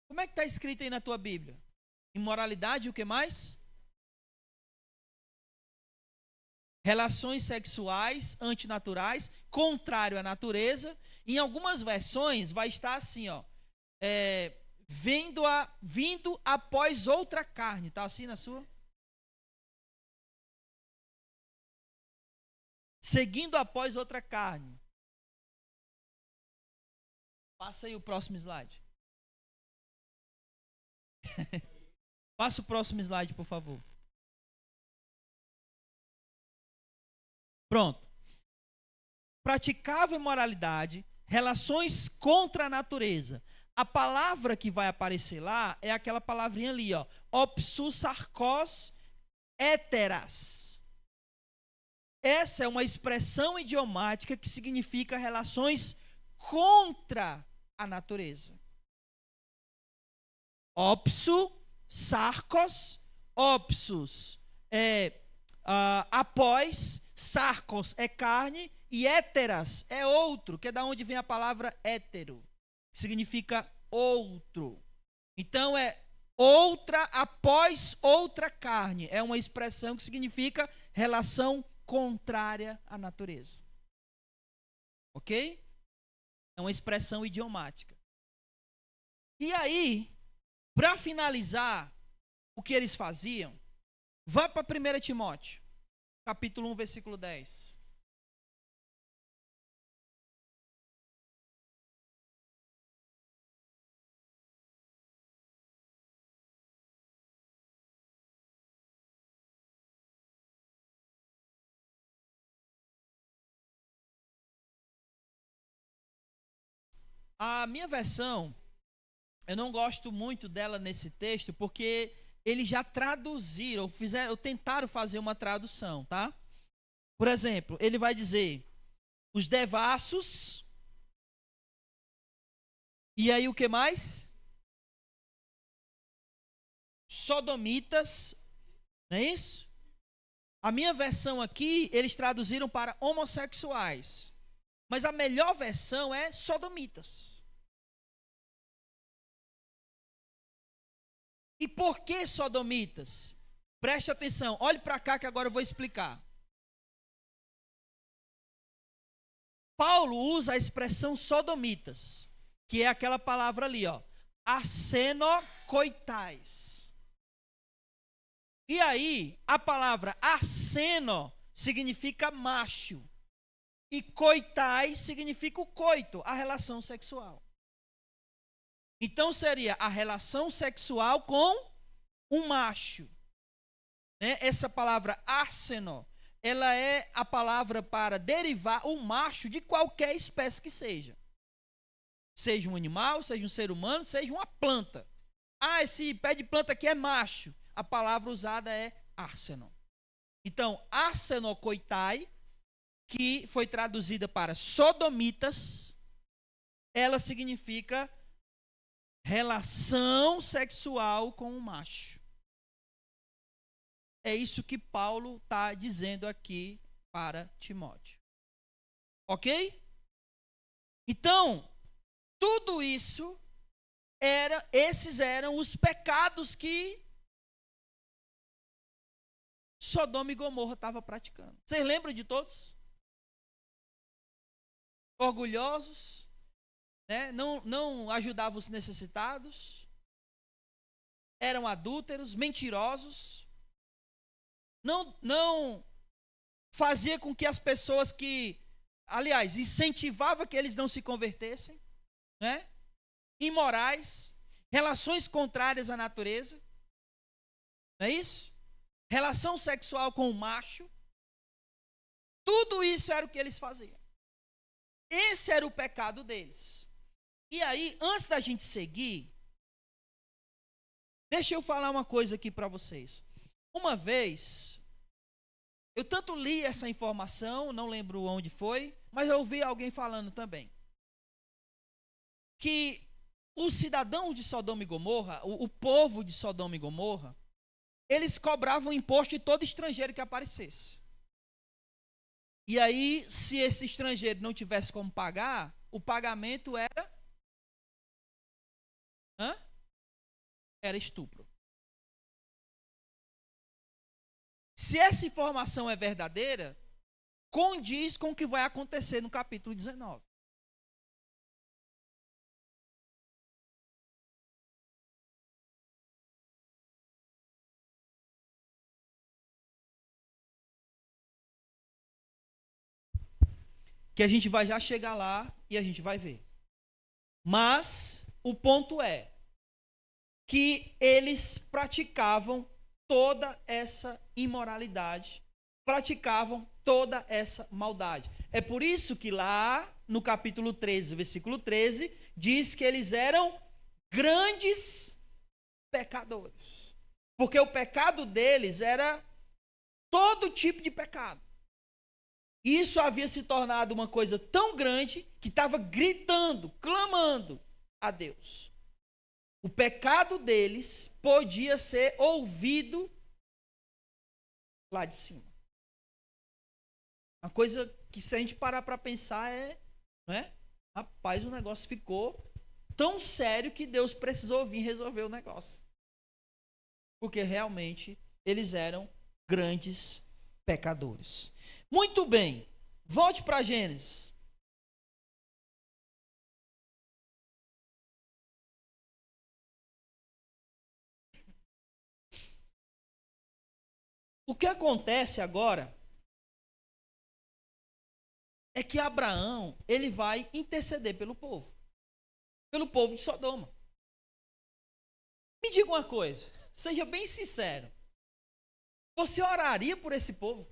Como é que está escrito aí na tua Bíblia? Imoralidade e o que mais? Relações sexuais antinaturais, contrário à natureza. Em algumas versões vai estar assim, ó, vindo após outra carne. Está assim na sua? Seguindo após outra carne. Passa aí o próximo slide. Passa o próximo slide, por favor. Pronto. Praticava imoralidade, relações contra a natureza. A palavra que vai aparecer lá é aquela palavrinha ali, ó, opsusarkos heteras. Essa é uma expressão idiomática que significa relações contra a natureza. Opsu, sarkos, opsus após, sarkos é carne e heteras é outro, que é da onde vem a palavra hétero, que significa outro. Então é outra após outra carne, é uma expressão que significa relação contrária à natureza. Ok? É uma expressão idiomática. E aí, para finalizar o que eles faziam, vá para 1 Timóteo, capítulo 1, versículo 10. A minha versão, eu não gosto muito dela nesse texto, porque eles já traduziram, fizeram, tentaram fazer uma tradução, tá? Por exemplo, ele vai dizer os devassos, e aí o que mais? Sodomitas, não é isso? A minha versão aqui, eles traduziram para homossexuais. Mas a melhor versão é sodomitas. E por que sodomitas? Preste atenção, olhe para cá que agora eu vou explicar. Paulo usa a expressão sodomitas, que é aquela palavra ali, ó, arsenocoitais. E aí, a palavra arseno significa macho. E coitais significa o coito, a relação sexual. Então seria a relação sexual com um macho. Né? Essa palavra arseno, ela é a palavra para derivar o macho de qualquer espécie que seja. Seja um animal, seja um ser humano, seja uma planta. Ah, esse pé de planta aqui é macho. A palavra usada é arseno. Então, arsenocoitai, que foi traduzida para sodomitas, ela significa relação sexual com o macho. É isso que Paulo está dizendo aqui para Timóteo. Ok? Então, tudo isso esses eram os pecados que Sodoma e Gomorra estavam praticando. Vocês lembram de todos? Orgulhosos, né? Não ajudavam os necessitados, eram adúlteros, mentirosos, não fazia com que as pessoas que, aliás, incentivava que eles não se convertessem, né? Imorais, relações contrárias à natureza, não é isso? Relação sexual com o macho, tudo isso era o que eles faziam. Esse era o pecado deles. E aí, antes da gente seguir, deixa eu falar uma coisa aqui para vocês. Uma vez, eu tanto li essa informação, não lembro onde foi, mas eu ouvi alguém falando também, que os cidadãos de Sodoma e Gomorra, o povo de Sodoma e Gomorra, eles cobravam imposto de todo estrangeiro que aparecesse. E aí, se esse estrangeiro não tivesse como pagar, o pagamento era estupro. Se essa informação é verdadeira, condiz com o que vai acontecer no capítulo 19. Que a gente vai já chegar lá e a gente vai ver. Mas o ponto é que eles praticavam toda essa imoralidade, praticavam toda essa maldade. É por isso que lá no capítulo 13, versículo 13, diz que eles eram grandes pecadores. Porque o pecado deles era todo tipo de pecado. E isso havia se tornado uma coisa tão grande que estava gritando, clamando a Deus. O pecado deles podia ser ouvido lá de cima. Uma coisa que, se a gente parar para pensar, não é? Rapaz, o negócio ficou tão sério que Deus precisou vir resolver o negócio. Porque realmente eles eram grandes pecadores. Muito bem, volte para Gênesis. O que acontece agora é que Abraão, ele vai interceder pelo povo de Sodoma. Me diga uma coisa, seja bem sincero. Você oraria por esse povo?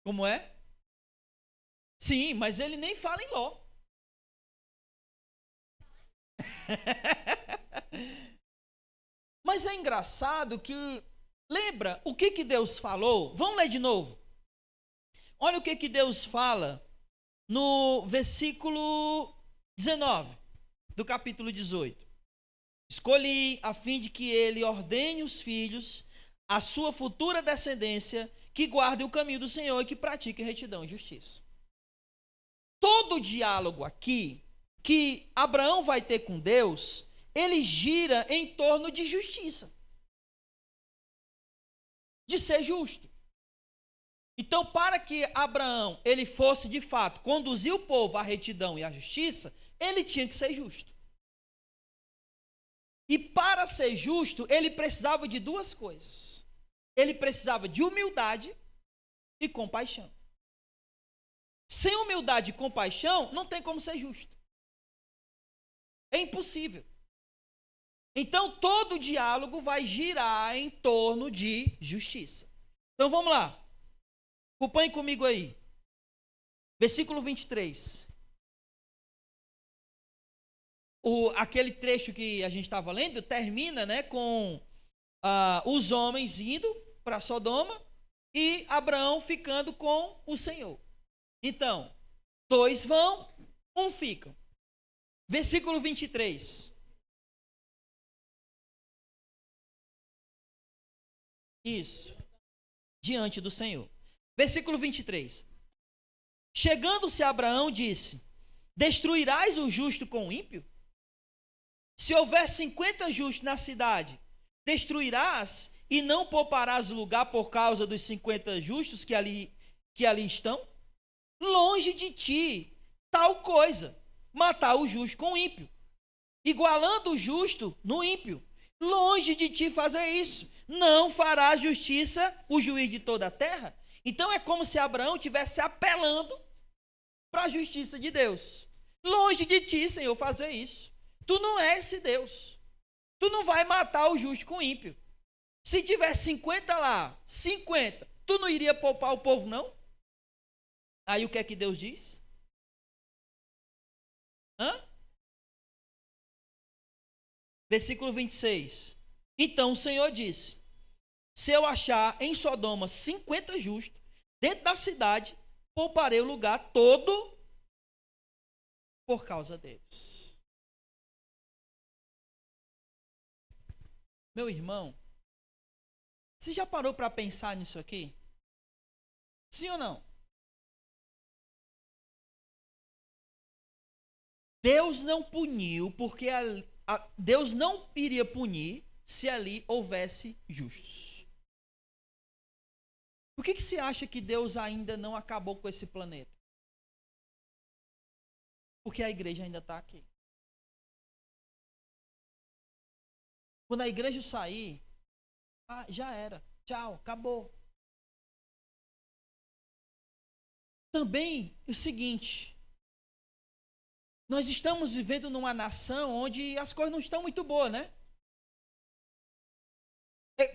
Como é? Sim, mas ele nem fala em Ló. Mas é engraçado que, lembra o que Deus falou? Vamos ler de novo. Olha o que Deus fala no versículo 19 do capítulo 18. Escolhi a fim de que ele ordene os filhos, a sua futura descendência, que guardem o caminho do Senhor e que pratiquem retidão e justiça. Todo o diálogo aqui que Abraão vai ter com Deus, ele gira em torno de justiça, de ser justo. Então, para que Abraão ele fosse de fato conduzir o povo à retidão e à justiça, ele tinha que ser justo. E para ser justo, ele precisava de duas coisas. Ele precisava de humildade e compaixão. Sem humildade e compaixão, não tem como ser justo. É impossível. Então, todo o diálogo vai girar em torno de justiça. Então, vamos lá. Acompanhe comigo aí. Versículo 23. Aquele trecho que a gente estava lendo termina, né, com os homens indo para Sodoma e Abraão ficando com o Senhor. Então, 2 vão, 1 ficam. Versículo 23. Isso. Diante do Senhor. Versículo 23. Chegando-se Abraão, disse: destruirás o justo com o ímpio? Se houver 50 justos na cidade, destruirás e não pouparás lugar por causa dos 50 justos que ali estão? Longe de ti tal coisa, matar o justo com o ímpio, igualando o justo no ímpio. Longe de ti fazer isso. Não farás justiça o juiz de toda a terra? Então é como se Abraão estivesse apelando para a justiça de Deus. Longe de ti, Senhor, fazer isso. Tu não és esse Deus. Tu não vai matar o justo com o ímpio. Se tiver 50 lá, 50, tu não iria poupar o povo, não? Aí o que é que Deus diz? Versículo 26. Então o Senhor disse: se eu achar em Sodoma 50 justos, dentro da cidade, pouparei o lugar todo por causa deles. Meu irmão, você já parou para pensar nisso aqui? Sim ou não? Deus não puniu porque Deus não iria punir se ali houvesse justos. Por que você acha que Deus ainda não acabou com esse planeta? Porque a igreja ainda está aqui. Quando a igreja sair, já era. Tchau, acabou. Também o seguinte: nós estamos vivendo numa nação onde as coisas não estão muito boas, né?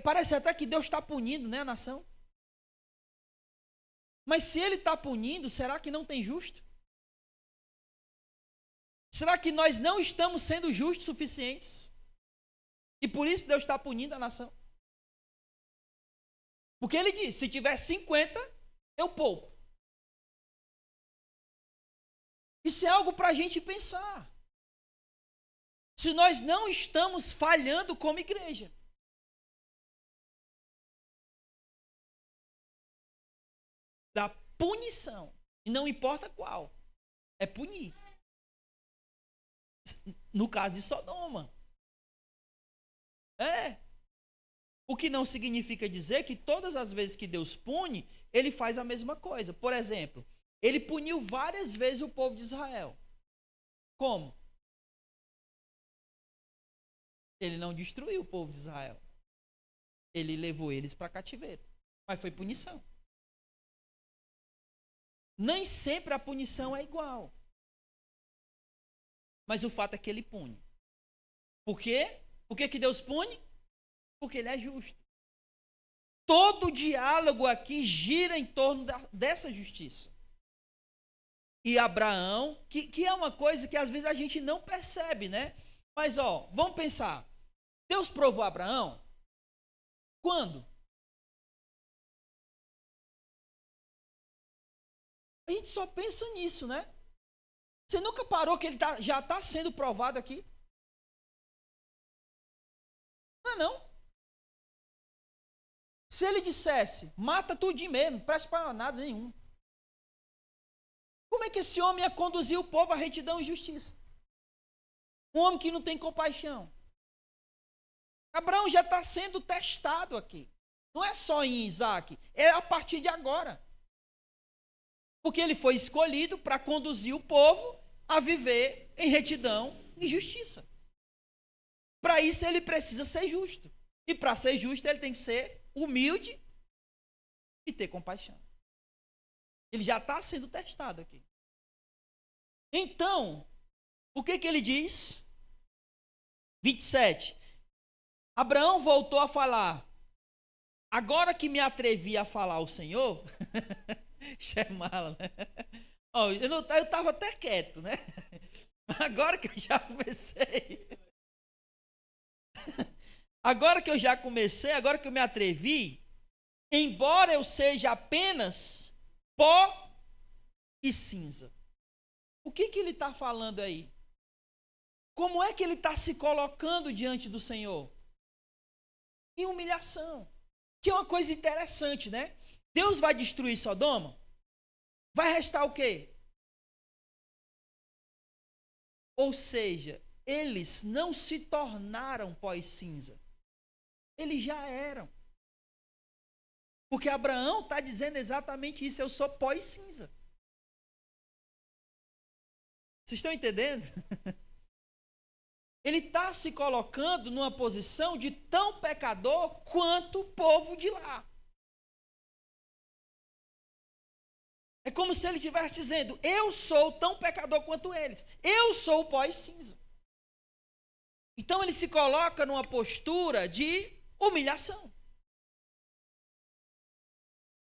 Parece até que Deus está punindo, né, a nação. Mas se Ele está punindo, será que não tem justo? Será que nós não estamos sendo justos suficientes? E por isso Deus está punindo a nação? Porque Ele diz: se tiver 50, eu poupo. Isso é algo para a gente pensar. Se nós não estamos falhando como igreja. Da punição. E não importa qual. É punir. No caso de Sodoma. O que não significa dizer que todas as vezes que Deus pune, Ele faz a mesma coisa. Por exemplo, Ele puniu várias vezes o povo de Israel. Como? Ele não destruiu o povo de Israel. Ele levou eles para cativeiro. Mas foi punição. Nem sempre a punição é igual. Mas o fato é que Ele pune. Por quê? Por que Deus pune? Porque Ele é justo. Todo o diálogo aqui gira em torno dessa justiça. e Abraão, que é uma coisa que às vezes a gente não percebe, né? Mas, vamos pensar. Deus provou Abraão quando? A gente só pensa nisso, né? Você nunca parou que ele já está sendo provado aqui? Não é não? Se ele dissesse, mata tudinho mesmo, não presta para nada nenhum. Como é que esse homem ia conduzir o povo à retidão e justiça? Um homem que não tem compaixão. Abraão já está sendo testado aqui. Não é só em Isaac, é a partir de agora. Porque ele foi escolhido para conduzir o povo a viver em retidão e justiça. Para isso ele precisa ser justo. E para ser justo ele tem que ser humilde e ter compaixão. Ele já está sendo testado aqui. Então, o que ele diz? 27. Abraão voltou a falar. Agora que me atrevi a falar ao Senhor, chamá-la, né? Eu estava até quieto, né? Agora que eu já comecei. Agora que eu me atrevi, embora eu seja apenas pó e cinza. O que ele está falando aí? Como é que ele está se colocando diante do Senhor? Em humilhação. Que é uma coisa interessante, né? Deus vai destruir Sodoma? Vai restar o quê? Ou seja, eles não se tornaram pó e cinza. Eles já eram. Porque Abraão está dizendo exatamente isso. Eu sou pó e cinza. Vocês estão entendendo? Ele está se colocando numa posição de tão pecador quanto o povo de lá. É como se ele estivesse dizendo, eu sou tão pecador quanto eles. Eu sou o pó e cinza. Então ele se coloca numa postura de humilhação.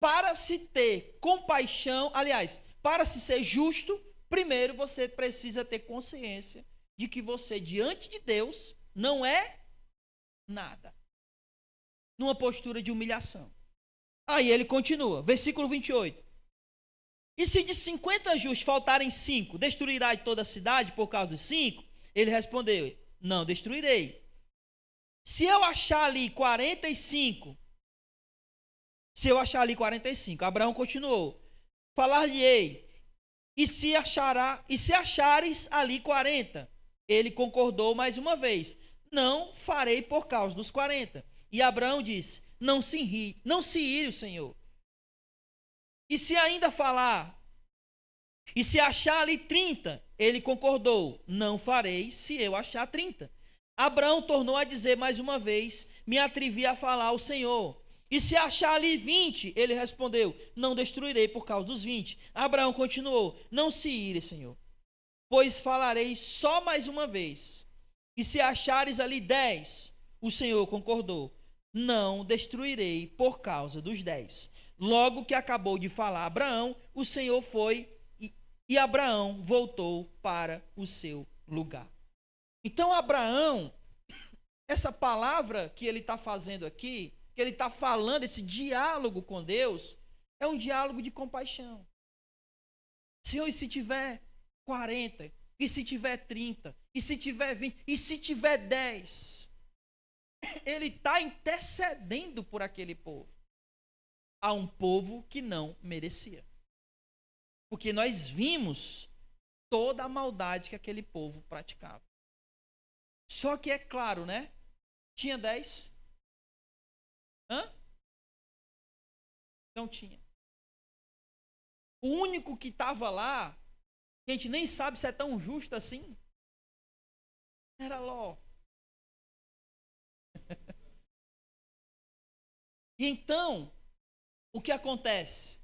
Para se ter compaixão, aliás, para se ser justo, primeiro você precisa ter consciência de que você, diante de Deus, não é nada. Numa postura de humilhação. Aí ele continua, versículo 28. E se de 50 justos faltarem 5, destruirá toda a cidade por causa dos 5? Ele respondeu, não destruirei. Se eu achar ali 45, Abraão continuou, falar-lhe-ei, e se achares ali 40? Ele concordou mais uma vez, não farei por causa dos 40. E Abraão disse, não se ire o Senhor. E se ainda falar, e se achar ali 30, ele concordou, não farei se eu achar 30. Abraão tornou a dizer mais uma vez, me atrevi a falar ao Senhor. E se achar ali 20, ele respondeu, não destruirei por causa dos 20. Abraão continuou, não se ire, Senhor, pois falarei só mais uma vez. E se achares ali 10, o Senhor concordou, não destruirei por causa dos 10. Logo que acabou de falar Abraão, o Senhor foi e Abraão voltou para o seu lugar. Então Abraão, essa palavra que ele está fazendo aqui, que ele está falando, esse diálogo com Deus, é um diálogo de compaixão. Senhor, e se tiver 40, e se tiver 30, e se tiver 20, e se tiver 10? Ele está intercedendo por aquele povo. A um povo que não merecia. Porque nós vimos toda a maldade que aquele povo praticava. Só que é claro, né? Tinha 10? Não tinha. O único que estava lá, que a gente nem sabe se é tão justo assim, era Ló. E então, o que acontece?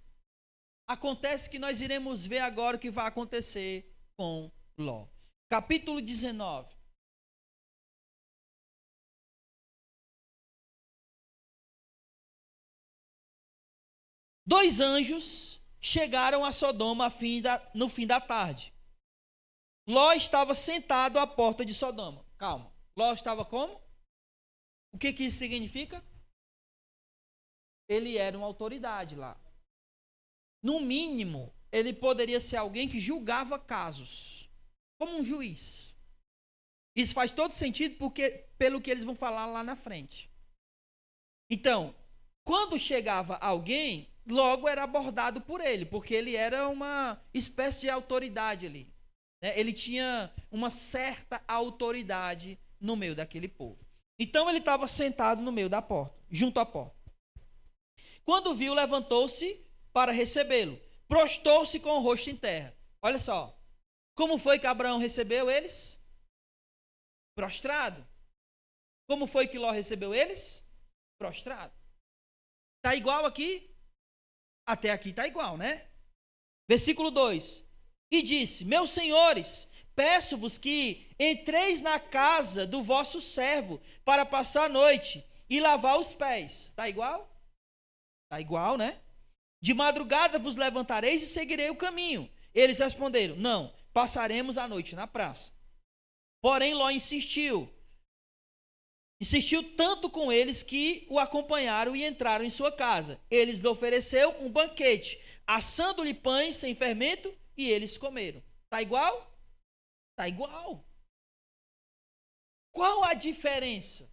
Acontece que nós iremos ver agora o que vai acontecer com Ló. Capítulo 19. Dois anjos chegaram a Sodoma no fim da tarde. Ló estava sentado à porta de Sodoma. Calma. Ló estava como? O que isso significa? Ele era uma autoridade lá. No mínimo, ele poderia ser alguém que julgava casos, como um juiz. Isso faz todo sentido pelo que eles vão falar lá na frente. Então, quando chegava alguém, logo era abordado por ele, porque ele era uma espécie de autoridade ali. Né? Ele tinha uma certa autoridade no meio daquele povo. Então, ele estava sentado no meio da porta, junto à porta. Quando viu, levantou-se para recebê-lo. Prostou-se com o rosto em terra. Olha só. Como foi que Abraão recebeu eles? Prostrado. Como foi que Ló recebeu eles? Prostrado. Está igual aqui? Até aqui está igual, né? Versículo 2. E disse: meus senhores, peço-vos que entreis na casa do vosso servo para passar a noite e lavar os pés. Está igual? Está igual, né? De madrugada vos levantareis e seguirei o caminho. Eles responderam: não, passaremos a noite na praça. Porém, Ló insistiu tanto com eles que o acompanharam e entraram em sua casa. Eles lhe ofereceu um banquete, assando-lhe pães sem fermento, e eles comeram. Está igual? Está igual. Qual a diferença?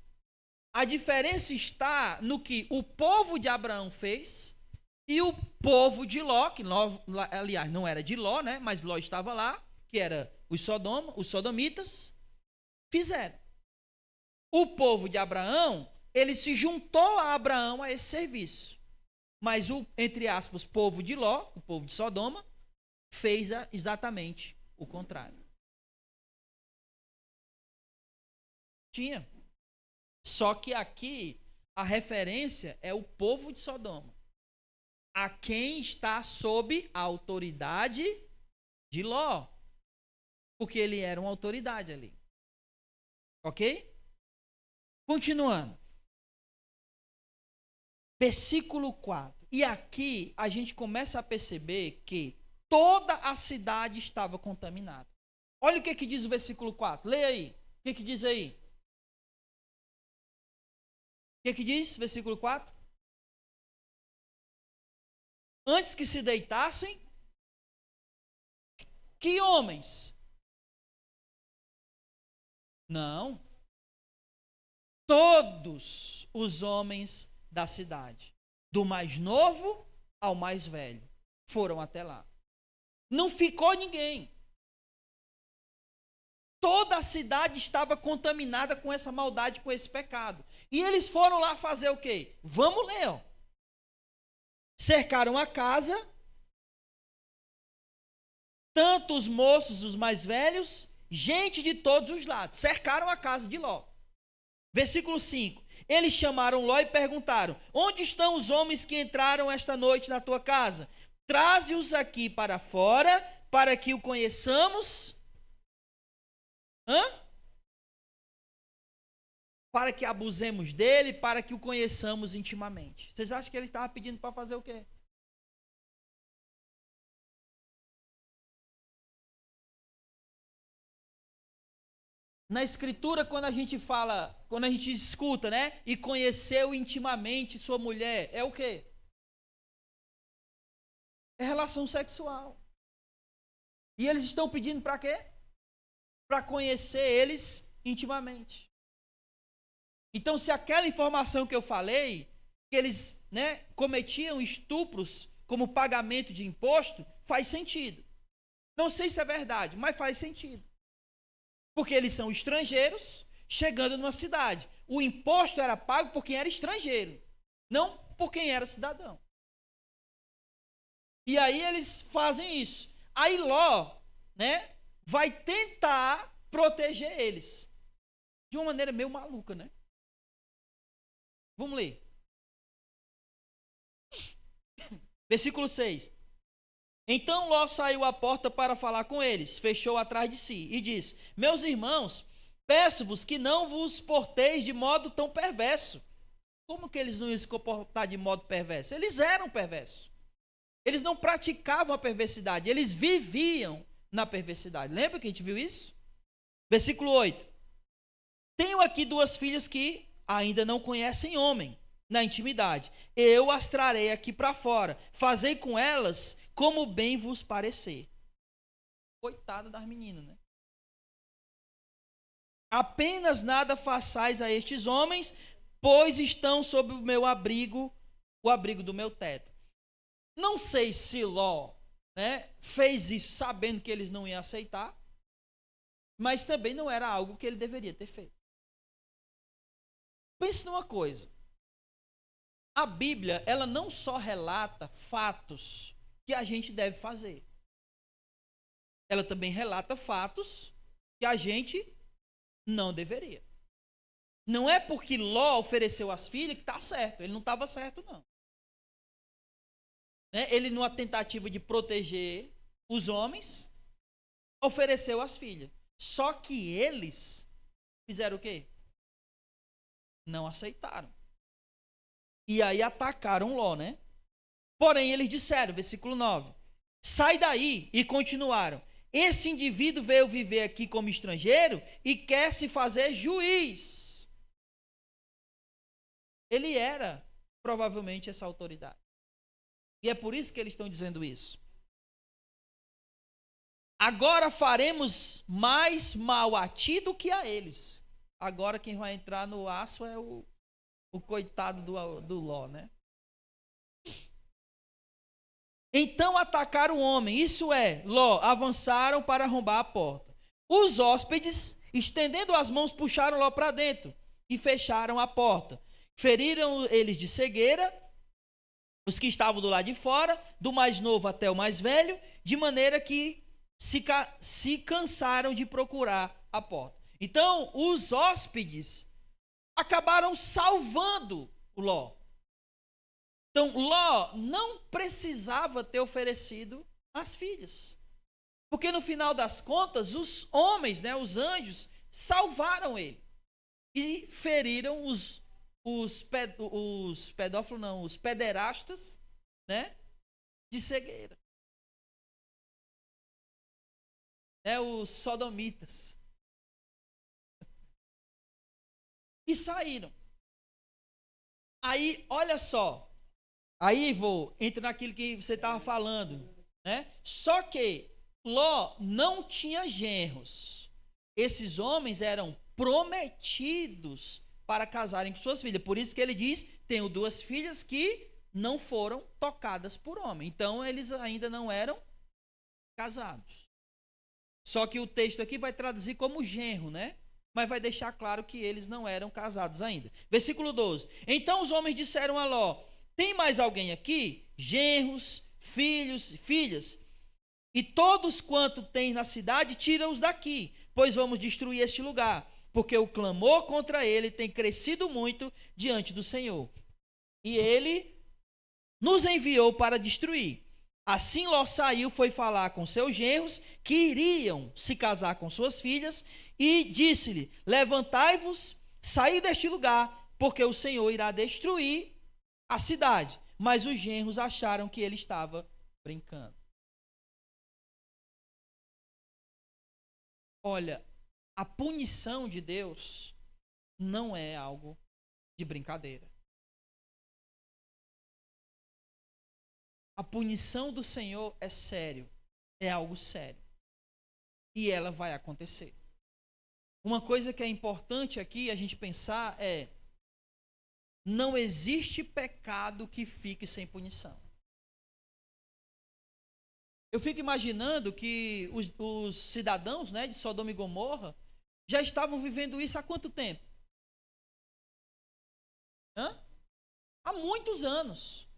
A diferença está no que o povo de Abraão fez e o povo de Ló, que aliás não era de Ló, né, mas Ló estava lá, que era os sodomitas, fizeram. O povo de Abraão, ele se juntou a Abraão a esse serviço. Mas o, entre aspas, povo de Ló, o povo de Sodoma, fez exatamente o contrário. Tinha. Só que aqui a referência é o povo de Sodoma, a quem está sob a autoridade de Ló, porque ele era uma autoridade ali. Ok? Continuando. Versículo 4. E aqui a gente começa a perceber que toda a cidade estava contaminada. Olha o que diz o versículo 4. Leia aí. O que diz aí? O que diz, versículo 4? Antes que se deitassem, que homens? Não. Todos os homens da cidade, do mais novo ao mais velho, foram até lá. Não ficou ninguém. Toda a cidade estava contaminada com essa maldade, com esse pecado. E eles foram lá fazer o quê? Vamos ler, ó. Cercaram a casa, tanto os moços, os mais velhos, gente de todos os lados. Cercaram a casa de Ló. Versículo 5. Eles chamaram Ló e perguntaram: onde estão os homens que entraram esta noite na tua casa? Traze-os aqui para fora, para que o conheçamos. Para que abusemos dele, para que o conheçamos intimamente. Vocês acham que ele estava pedindo para fazer o quê? Na escritura, quando a gente fala, quando a gente escuta, né? E conheceu intimamente sua mulher, é o quê? É relação sexual. E eles estão pedindo para quê? Para conhecer eles intimamente. Então, se aquela informação que eu falei, que eles, né, cometiam estupros como pagamento de imposto, faz sentido. Não sei se é verdade, mas faz sentido. Porque eles são estrangeiros chegando numa cidade. O imposto era pago por quem era estrangeiro, não por quem era cidadão. E aí eles fazem isso. Aí Ló, né, vai tentar proteger eles. De uma maneira meio maluca, né? Vamos ler. Versículo 6. Então Ló saiu à porta para falar com eles, fechou atrás de si e disse: meus irmãos, peço-vos que não vos porteis de modo tão perverso. Como que eles não iam se comportar de modo perverso? Eles eram perversos. Eles não praticavam a perversidade, eles viviam na perversidade. Lembra que a gente viu isso? Versículo 8. Tenho aqui duas filhas que ainda não conhecem homem na intimidade. Eu as trarei aqui para fora. Fazei com elas como bem vos parecer. Coitada das meninas, né? Apenas nada façais a estes homens, pois estão sob o meu abrigo, o abrigo do meu teto. Não sei se Ló, né, fez isso sabendo que eles não iam aceitar, mas também não era algo que ele deveria ter feito. Pense numa coisa. A Bíblia, ela não só relata fatos que a gente deve fazer. Ela também relata fatos que a gente não deveria. Não é porque Ló ofereceu as filhas que está certo. Ele não estava certo, não. Ele, numa tentativa de proteger os homens, ofereceu as filhas. Só que eles fizeram o quê? Não aceitaram. E aí atacaram Ló, né? Porém, eles disseram, versículo 9, sai daí, e continuaram. Esse indivíduo veio viver aqui como estrangeiro e quer se fazer juiz. Ele era, provavelmente, essa autoridade. E é por isso que eles estão dizendo isso. Agora faremos mais mal a ti do que a eles. Agora quem vai entrar no aço é o coitado do Ló, né? Então atacaram o homem, isso é, Ló, avançaram para arrombar a porta. Os hóspedes, estendendo as mãos, puxaram Ló para dentro e fecharam a porta. Feriram eles de cegueira, os que estavam do lado de fora, do mais novo até o mais velho, de maneira que se cansaram de procurar a porta. Então, os hóspedes acabaram salvando o Ló. Então, Ló não precisava ter oferecido as filhas. Porque no final das contas, os homens, né, os anjos, salvaram ele. E feriram os pedófilos, não, os pederastas, né, de cegueira. Os sodomitas. E saíram. Aí, olha só. Aí, entra naquilo que você estava falando, né? Só que Ló não tinha genros. Esses homens eram prometidos para casarem com suas filhas. Por isso que ele diz, tenho duas filhas que não foram tocadas por homem. Então, eles ainda não eram casados. Só que o texto aqui vai traduzir como genro, né? Mas vai deixar claro que eles não eram casados ainda. Versículo 12. Então os homens disseram a Ló, tem mais alguém aqui? Genros, filhos, filhas? E todos quanto tem na cidade, tira-os daqui, pois vamos destruir este lugar, porque o clamor contra ele tem crescido muito diante do Senhor. E ele nos enviou para destruir. Assim Ló saiu, foi falar com seus genros, que iriam se casar com suas filhas, e disse-lhe, levantai-vos, saí deste lugar, porque o Senhor irá destruir a cidade. Mas os genros acharam que ele estava brincando. Olha, a punição de Deus não é algo de brincadeira. A punição do Senhor é sério, é algo sério. E ela vai acontecer. Uma coisa que é importante aqui a gente pensar é: não existe pecado que fique sem punição. Eu fico imaginando que os cidadãos, né, de Sodoma e Gomorra já estavam vivendo isso há quanto tempo? Há muitos anos.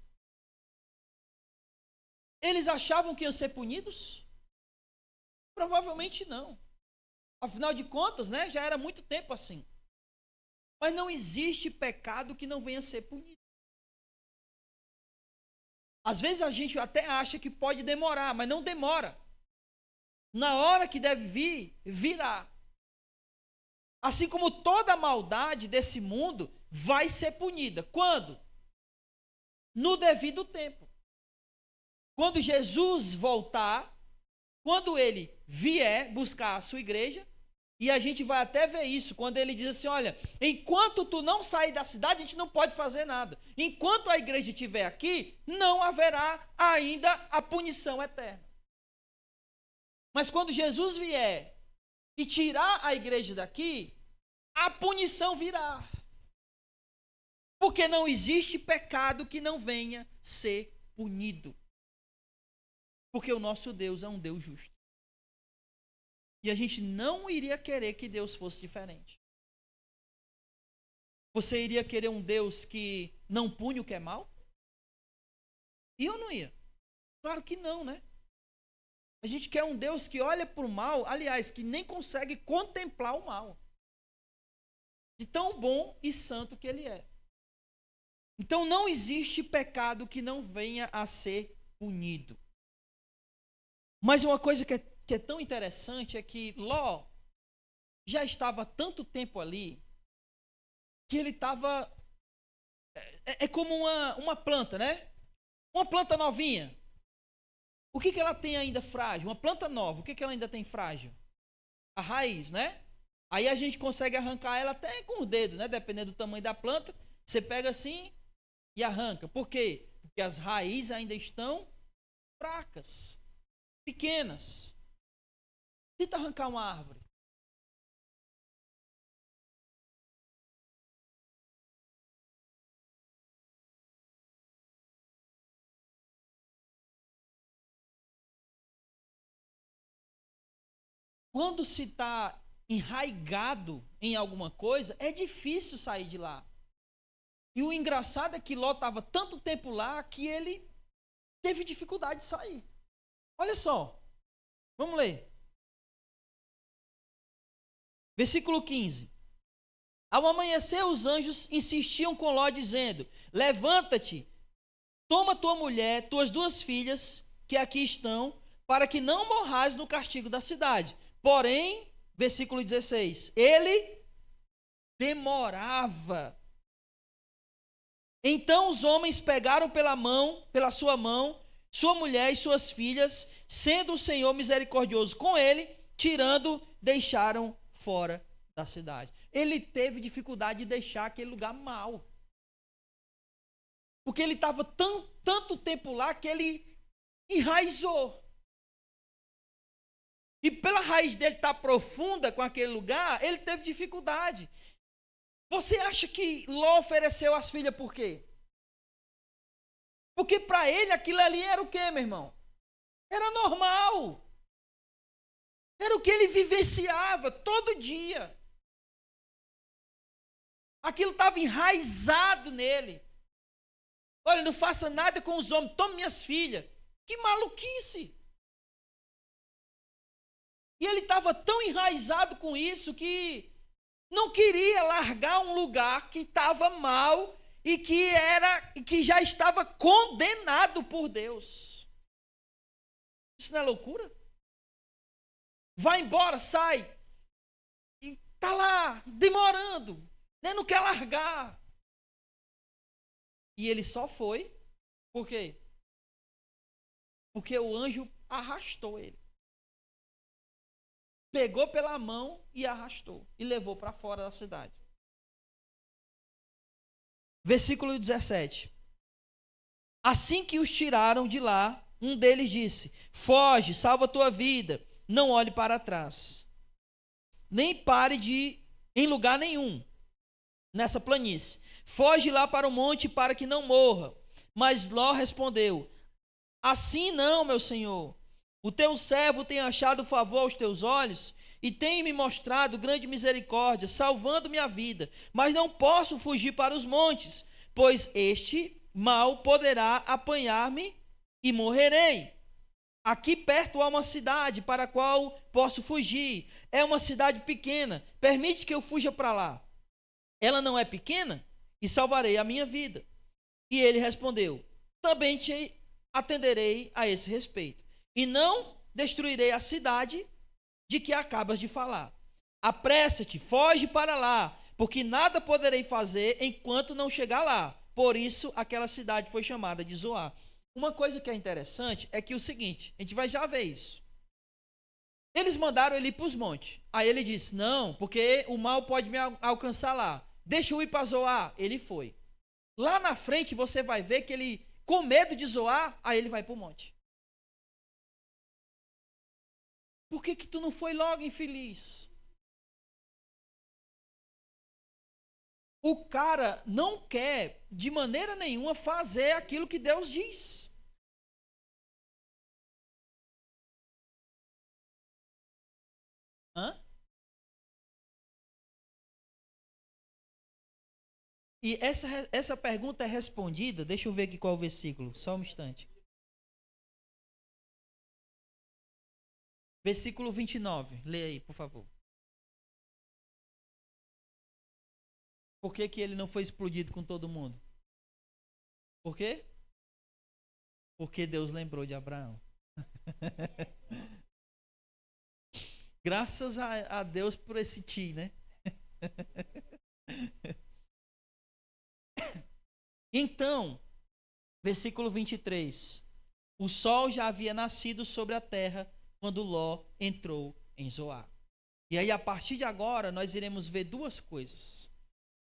Eles achavam que iam ser punidos? Provavelmente não. Afinal de contas, né, já era muito tempo assim. Mas não existe pecado que não venha a ser punido. Às vezes a gente até acha que pode demorar, mas não demora. Na hora que deve vir, virá. Assim como toda a maldade desse mundo vai ser punida. Quando? No devido tempo. Quando Jesus voltar, quando ele vier buscar a sua igreja, e a gente vai até ver isso, quando ele diz assim, olha, enquanto tu não sair da cidade, a gente não pode fazer nada. Enquanto a igreja estiver aqui, não haverá ainda a punição eterna. Mas quando Jesus vier e tirar a igreja daqui, a punição virá. Porque não existe pecado que não venha ser punido. Porque o nosso Deus é um Deus justo. E a gente não iria querer que Deus fosse diferente. Você iria querer um Deus que não pune o que é mal? E eu não ia. Claro que não, né? A gente quer um Deus que olha para o mal, aliás, que nem consegue contemplar o mal. De tão bom e santo que ele é. Então não existe pecado que não venha a ser punido. Mas uma coisa que é tão interessante é que Ló já estava há tanto tempo ali que ele estava... É como uma planta, né? Uma planta novinha. O que ela tem ainda frágil? Uma planta nova, o que ela ainda tem frágil? A raiz, né? Aí a gente consegue arrancar ela até com o dedo, né? Dependendo do tamanho da planta, você pega assim e arranca. Por quê? Porque as raízes ainda estão fracas, pequenas. Tenta arrancar uma árvore. Quando se está enraigado em alguma coisa, é difícil sair de lá. E o engraçado é que Ló estava tanto tempo lá que ele teve dificuldade de sair. Olha só, vamos ler. Versículo 15. Ao amanhecer, os anjos insistiam com Ló, dizendo: levanta-te, toma tua mulher, tuas duas filhas, que aqui estão, para que não morrais no castigo da cidade. Porém, versículo 16, ele demorava. Então os homens pegaram pela sua mão, sua mulher e suas filhas, sendo o Senhor misericordioso com ele, tirando, deixaram fora da cidade. Ele teve dificuldade de deixar aquele lugar mau. Porque ele estava tanto tempo lá que ele enraizou. E pela raiz dele estar profunda com aquele lugar, ele teve dificuldade. Você acha que Ló ofereceu as filhas por quê? Porque para ele aquilo ali era o quê, meu irmão? Era normal. Era o que ele vivenciava todo dia. Aquilo estava enraizado nele. Olha, não faça nada com os homens, tome minhas filhas. Que maluquice! E ele estava tão enraizado com isso que não queria largar um lugar que estava mal e que já estava condenado por Deus. Isso não é loucura? Vai embora, sai. E está lá, demorando, né? Não quer largar. E ele só foi, por quê? Porque o anjo arrastou ele. Pegou pela mão e arrastou. E levou para fora da cidade. Versículo 17. Assim que os tiraram de lá, um deles disse: foge, salva a tua vida, não olhe para trás. Nem pare de ir em lugar nenhum nessa planície. Foge lá para o monte para que não morra. Mas Ló respondeu: assim não, meu senhor. O teu servo tem achado favor aos teus olhos e tem me mostrado grande misericórdia, salvando minha vida. Mas não posso fugir para os montes, pois este mal poderá apanhar-me e morrerei. Aqui perto há uma cidade para a qual posso fugir. É uma cidade pequena. Permite que eu fuja para lá. Ela não é pequena? E salvarei a minha vida. E ele respondeu: também te atenderei a esse respeito. E não destruirei a cidade de que acabas de falar. Apressa-te, foge para lá, porque nada poderei fazer enquanto não chegar lá. Por isso aquela cidade foi chamada de Zoar. Uma coisa que é interessante é que o seguinte, a gente vai já ver isso. Eles mandaram ele ir para os montes. Aí ele disse, não, porque o mal pode me alcançar lá. Deixa eu ir para Zoar. Ele foi. Lá na frente você vai ver que ele, com medo de Zoar, aí ele vai para o monte. Por que tu não foi logo, infeliz? O cara não quer, de maneira nenhuma, fazer aquilo que Deus diz. Hã? E essa pergunta é respondida, deixa eu ver aqui qual é o versículo, só um instante. Versículo 29, leia aí, por favor. Por que que ele não foi explodido com todo mundo? Por quê? Porque Deus lembrou de Abraão. Graças a Deus por esse ti, né? Então, versículo 23. O sol já havia nascido sobre a terra quando Ló entrou em Zoar. E aí, a partir de agora, nós iremos ver duas coisas.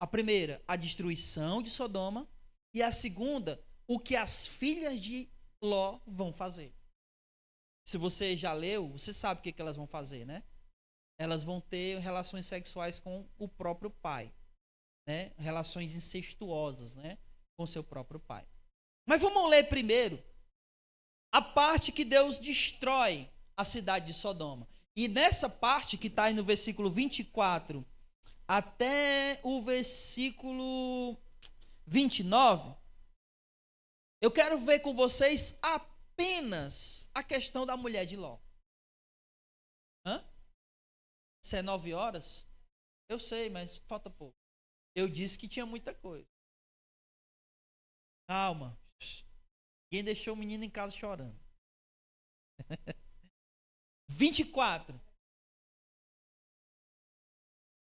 A primeira, a destruição de Sodoma. E a segunda, o que as filhas de Ló vão fazer. Se você já leu, você sabe o que elas vão fazer, né? Elas vão ter relações sexuais com o próprio pai, né? Relações incestuosas, né? Com seu próprio pai. Mas vamos ler primeiro a parte que Deus destrói a cidade de Sodoma. E nessa parte que está aí no versículo 24 até o versículo 29, eu quero ver com vocês apenas a questão da mulher de Ló. Hã? Se é 9 horas? Eu sei, mas falta pouco. Eu disse que tinha muita coisa. Calma. Ninguém deixou o menino em casa chorando. 24.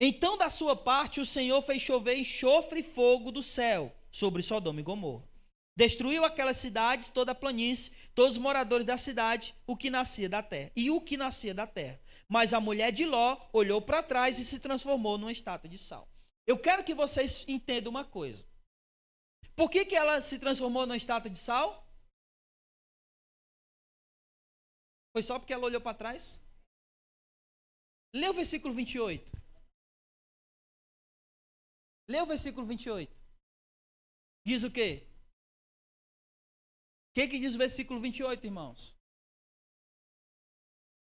Então, da sua parte, o Senhor fez chover enxofre e fogo do céu sobre Sodoma e Gomorra. Destruiu aquelas cidades, toda a planície, todos os moradores da cidade, o que nascia da terra. E o que nascia da terra. Mas a mulher de Ló olhou para trás e se transformou numa estátua de sal. Eu quero que vocês entendam uma coisa. Por que ela se transformou numa estátua de sal? Foi só porque ela olhou para trás? Lê o versículo 28. Lê o versículo 28. Diz o quê? O que diz o versículo 28, irmãos?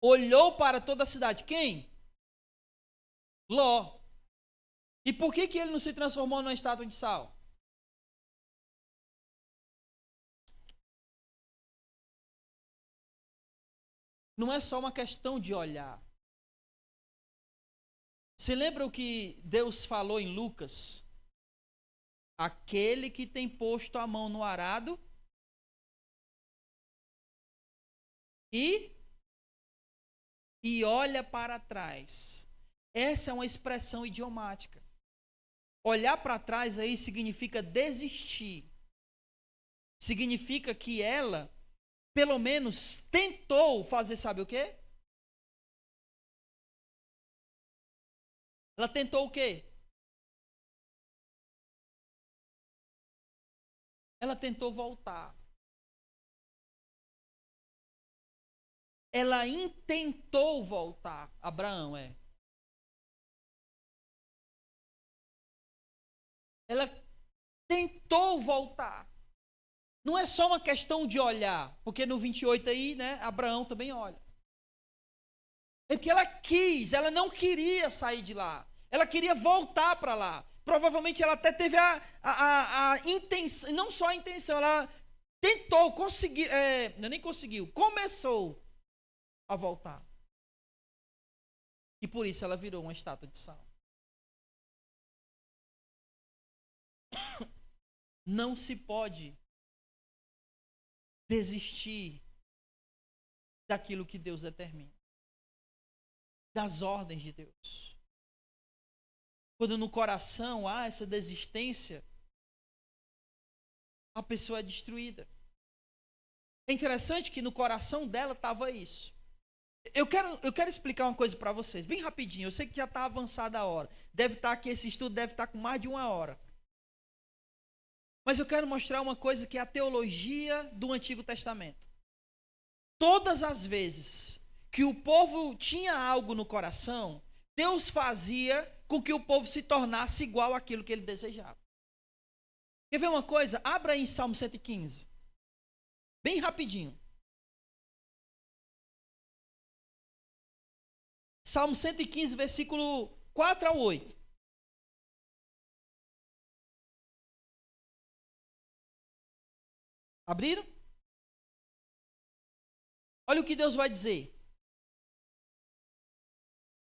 Olhou para toda a cidade. Quem? Ló. E por que ele não se transformou numa estátua de sal? Não é só uma questão de olhar. Você lembra o que Deus falou em Lucas? Aquele que tem posto a mão no arado e olha para trás. Essa é uma expressão idiomática. Olhar para trás aí significa desistir. Significa que ela, pelo menos, tentou fazer, sabe o quê? Ela tentou o quê? Ela tentou voltar. Ela intentou voltar. Abraão, é. Ela tentou voltar. Não é só uma questão de olhar, porque no 28 aí, né, Abraão também olha. É porque ela quis, ela não queria sair de lá. Ela queria voltar para lá. Provavelmente ela até teve a intenção, não só a intenção, ela tentou, conseguiu, nem conseguiu, começou a voltar. E por isso ela virou uma estátua de sal. Não se pode desistir daquilo que Deus determina, das ordens de Deus. Quando no coração há essa desistência, a pessoa é destruída. É interessante que no coração dela estava isso. Eu quero explicar uma coisa para vocês, bem rapidinho. Eu sei que já está avançada a hora. Deve estar aqui, esse estudo deve estar com mais de 1 hora. Mas eu quero mostrar uma coisa que é a teologia do Antigo Testamento. Todas as vezes que o povo tinha algo no coração, Deus fazia com que o povo se tornasse igual àquilo que ele desejava. Quer ver uma coisa? Abra aí em Salmo 115. Bem rapidinho. Salmo 115, versículo 4 ao 8. Abriram? Olha o que Deus vai dizer.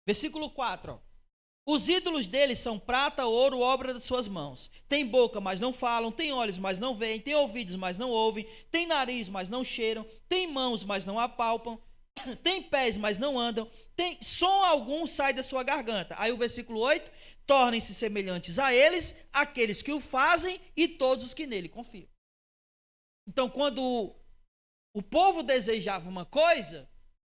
Versículo 4. Ó. Os ídolos deles são prata, ouro, obra das suas mãos. Tem boca, mas não falam. Tem olhos, mas não veem. Tem ouvidos, mas não ouvem. Tem nariz, mas não cheiram. Tem mãos, mas não apalpam. Tem pés, mas não andam. Tem som algum sai da sua garganta. Aí o versículo 8. Tornem-se semelhantes a eles, aqueles que o fazem e todos os que nele confiam. Então, quando o povo desejava uma coisa,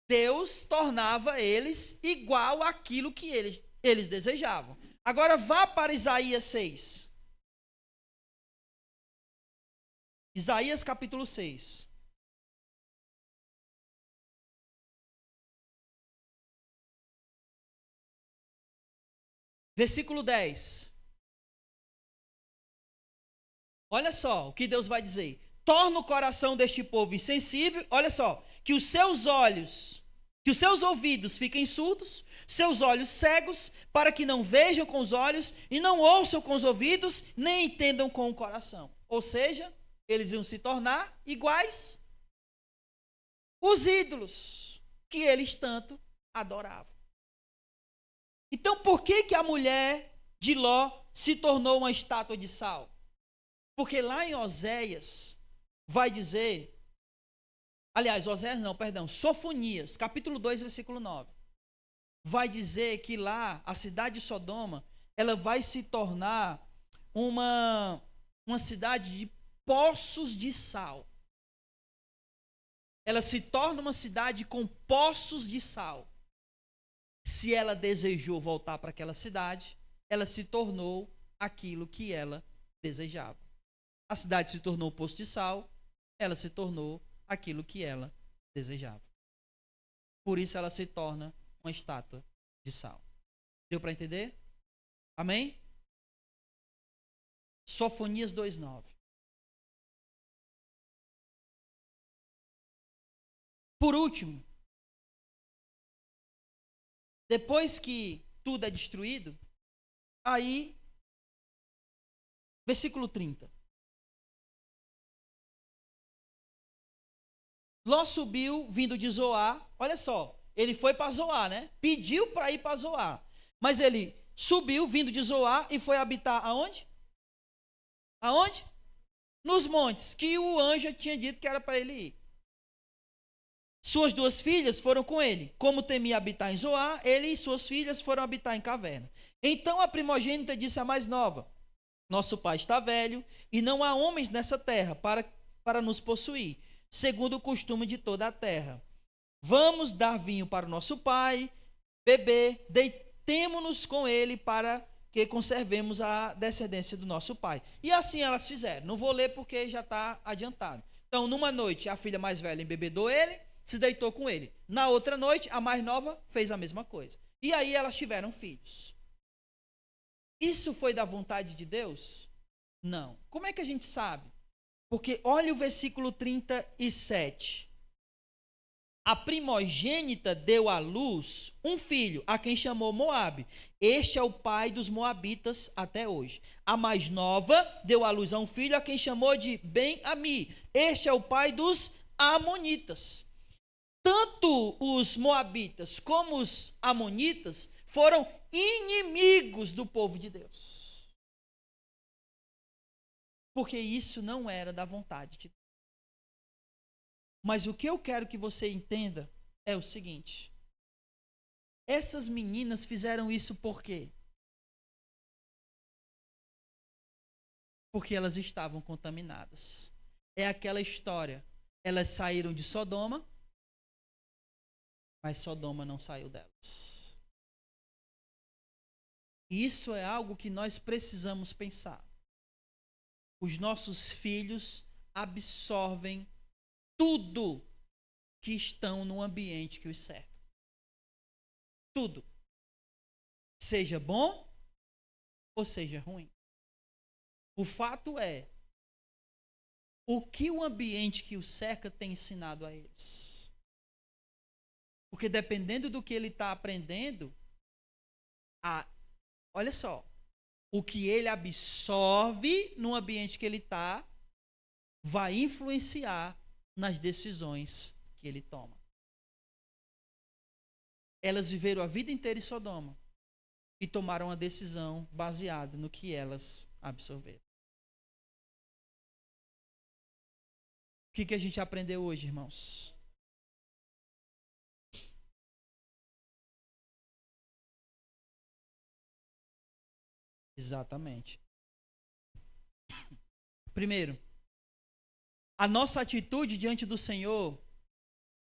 Deus tornava eles igual àquilo que eles desejavam. Agora vá para Isaías 6. Isaías capítulo 6. Versículo 10. Olha só o que Deus vai dizer. Torna o coração deste povo insensível. Olha só. Que os seus olhos, que os seus ouvidos fiquem surdos, seus olhos cegos, para que não vejam com os olhos e não ouçam com os ouvidos, nem entendam com o coração. Ou seja, eles iam se tornar iguais os ídolos que eles tanto adoravam. Então, por que a mulher de Ló se tornou uma estátua de sal? Porque lá em Oséias vai dizer, aliás, Oséias não, perdão, Sofonias, capítulo 2, versículo 9, vai dizer que lá, a cidade de Sodoma, ela vai se tornar uma cidade de poços de sal. Ela se torna uma cidade com poços de sal. Se ela desejou voltar para aquela cidade, ela se tornou aquilo que ela desejava. A cidade se tornou um poço de sal, ela se tornou aquilo que ela desejava. Por isso ela se torna uma estátua de sal. Deu para entender? Amém? Sofonias 2:9. Por último, depois que tudo é destruído, aí, versículo 30. Ló subiu vindo de Zoar, olha só, ele foi para Zoar, né? Pediu para ir para Zoar, mas ele subiu vindo de Zoar e foi habitar aonde? Aonde? Nos montes, que o anjo tinha dito que era para ele ir. Suas 2 filhas foram com ele. Como temia habitar em Zoar, ele e suas filhas foram habitar em caverna. Então a primogênita disse à mais nova: Nosso pai está velho e não há homens nessa terra para nos possuir, segundo o costume de toda a terra. Vamos dar vinho para o nosso pai, beber, deitemo-nos com ele para que conservemos a descendência do nosso pai. E assim elas fizeram. Não vou ler porque já está adiantado. Então, numa noite, a filha mais velha embebedou ele, se deitou com ele. Na outra noite, a mais nova fez a mesma coisa. E aí elas tiveram filhos. Isso foi da vontade de Deus? Não. Como é que a gente sabe? Porque olha o versículo 37. A primogênita deu à luz um filho, a quem chamou Moabe. Este é o pai dos moabitas até hoje. A mais nova deu à luz a um filho, a quem chamou de Ben-Ami. Este é o pai dos amonitas. Tanto os moabitas como os amonitas foram inimigos do povo de Deus. Porque isso não era da vontade de Deus. Mas o que eu quero que você entenda é o seguinte: essas meninas fizeram isso por quê? Porque elas estavam contaminadas. É aquela história. Elas saíram de Sodoma, mas Sodoma não saiu delas. Isso é algo que nós precisamos pensar. Os nossos filhos absorvem tudo que estão no ambiente que os cerca. Tudo. Seja bom ou seja ruim. O fato é, o que o ambiente que o cerca tem ensinado a eles. Porque dependendo do que ele está aprendendo, olha só, o que ele absorve no ambiente que ele está vai influenciar nas decisões que ele toma. Elas viveram a vida inteira em Sodoma e tomaram a decisão baseada no que elas absorveram. O que a gente aprendeu hoje, irmãos? Exatamente. Primeiro, a nossa atitude diante do Senhor,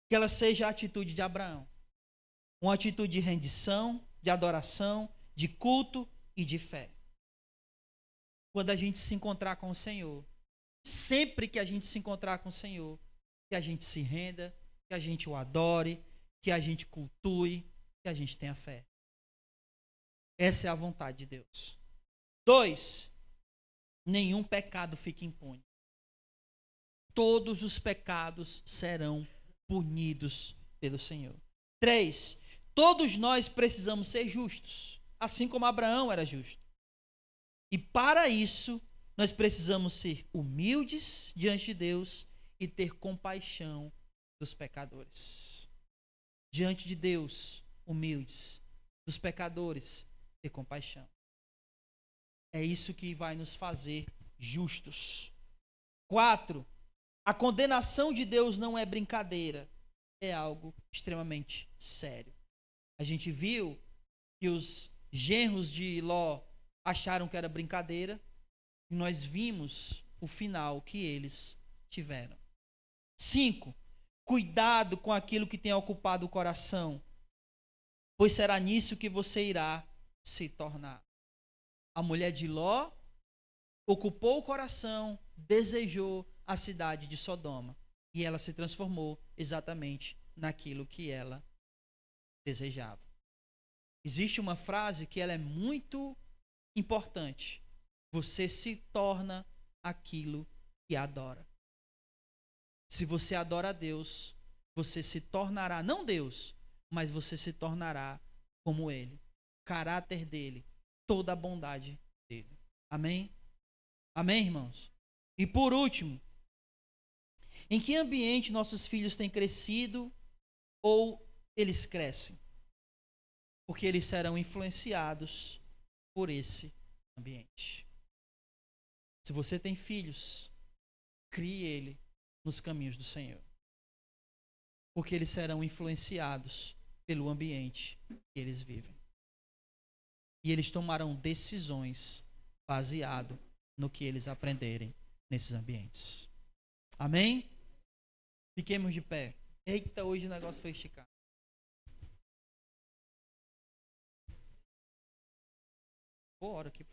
que ela seja a atitude de Abraão. Uma atitude de rendição, de adoração, de culto e de fé. Quando a gente se encontrar com o Senhor, sempre que a gente se encontrar com o Senhor, que a gente se renda, que a gente o adore, que a gente cultue, que a gente tenha fé. Essa é a vontade de Deus. 2, nenhum pecado fica impune. Todos os pecados serão punidos pelo Senhor. 3, todos nós precisamos ser justos, assim como Abraão era justo. E para isso, nós precisamos ser humildes diante de Deus e ter compaixão dos pecadores. Diante de Deus, humildes, dos pecadores, ter compaixão. É isso que vai nos fazer justos. 4, a condenação de Deus não é brincadeira, é algo extremamente sério. A gente viu que os genros de Ló acharam que era brincadeira e nós vimos o final que eles tiveram. 5, cuidado com aquilo que tem ocupado o coração, pois será nisso que você irá se tornar. A mulher de Ló ocupou o coração, desejou a cidade de Sodoma e ela se transformou exatamente naquilo que ela desejava. Existe uma frase que ela é muito importante. Você se torna aquilo que adora. Se você adora a Deus, você se tornará, não Deus, mas você se tornará como Ele. O caráter dele, toda a bondade dele. Amém? Amém, irmãos? E por último, em que ambiente nossos filhos têm crescido ou eles crescem? Porque eles serão influenciados por esse ambiente. Se você tem filhos, crie ele nos caminhos do Senhor. Porque eles serão influenciados pelo ambiente que eles vivem. E eles tomarão decisões baseado no que eles aprenderem nesses ambientes. Amém? Fiquemos de pé. Eita, hoje o negócio foi esticar. Bora aqui.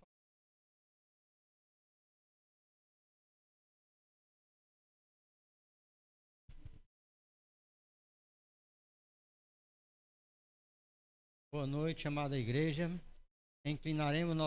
Boa noite, amada igreja. Inclinaremos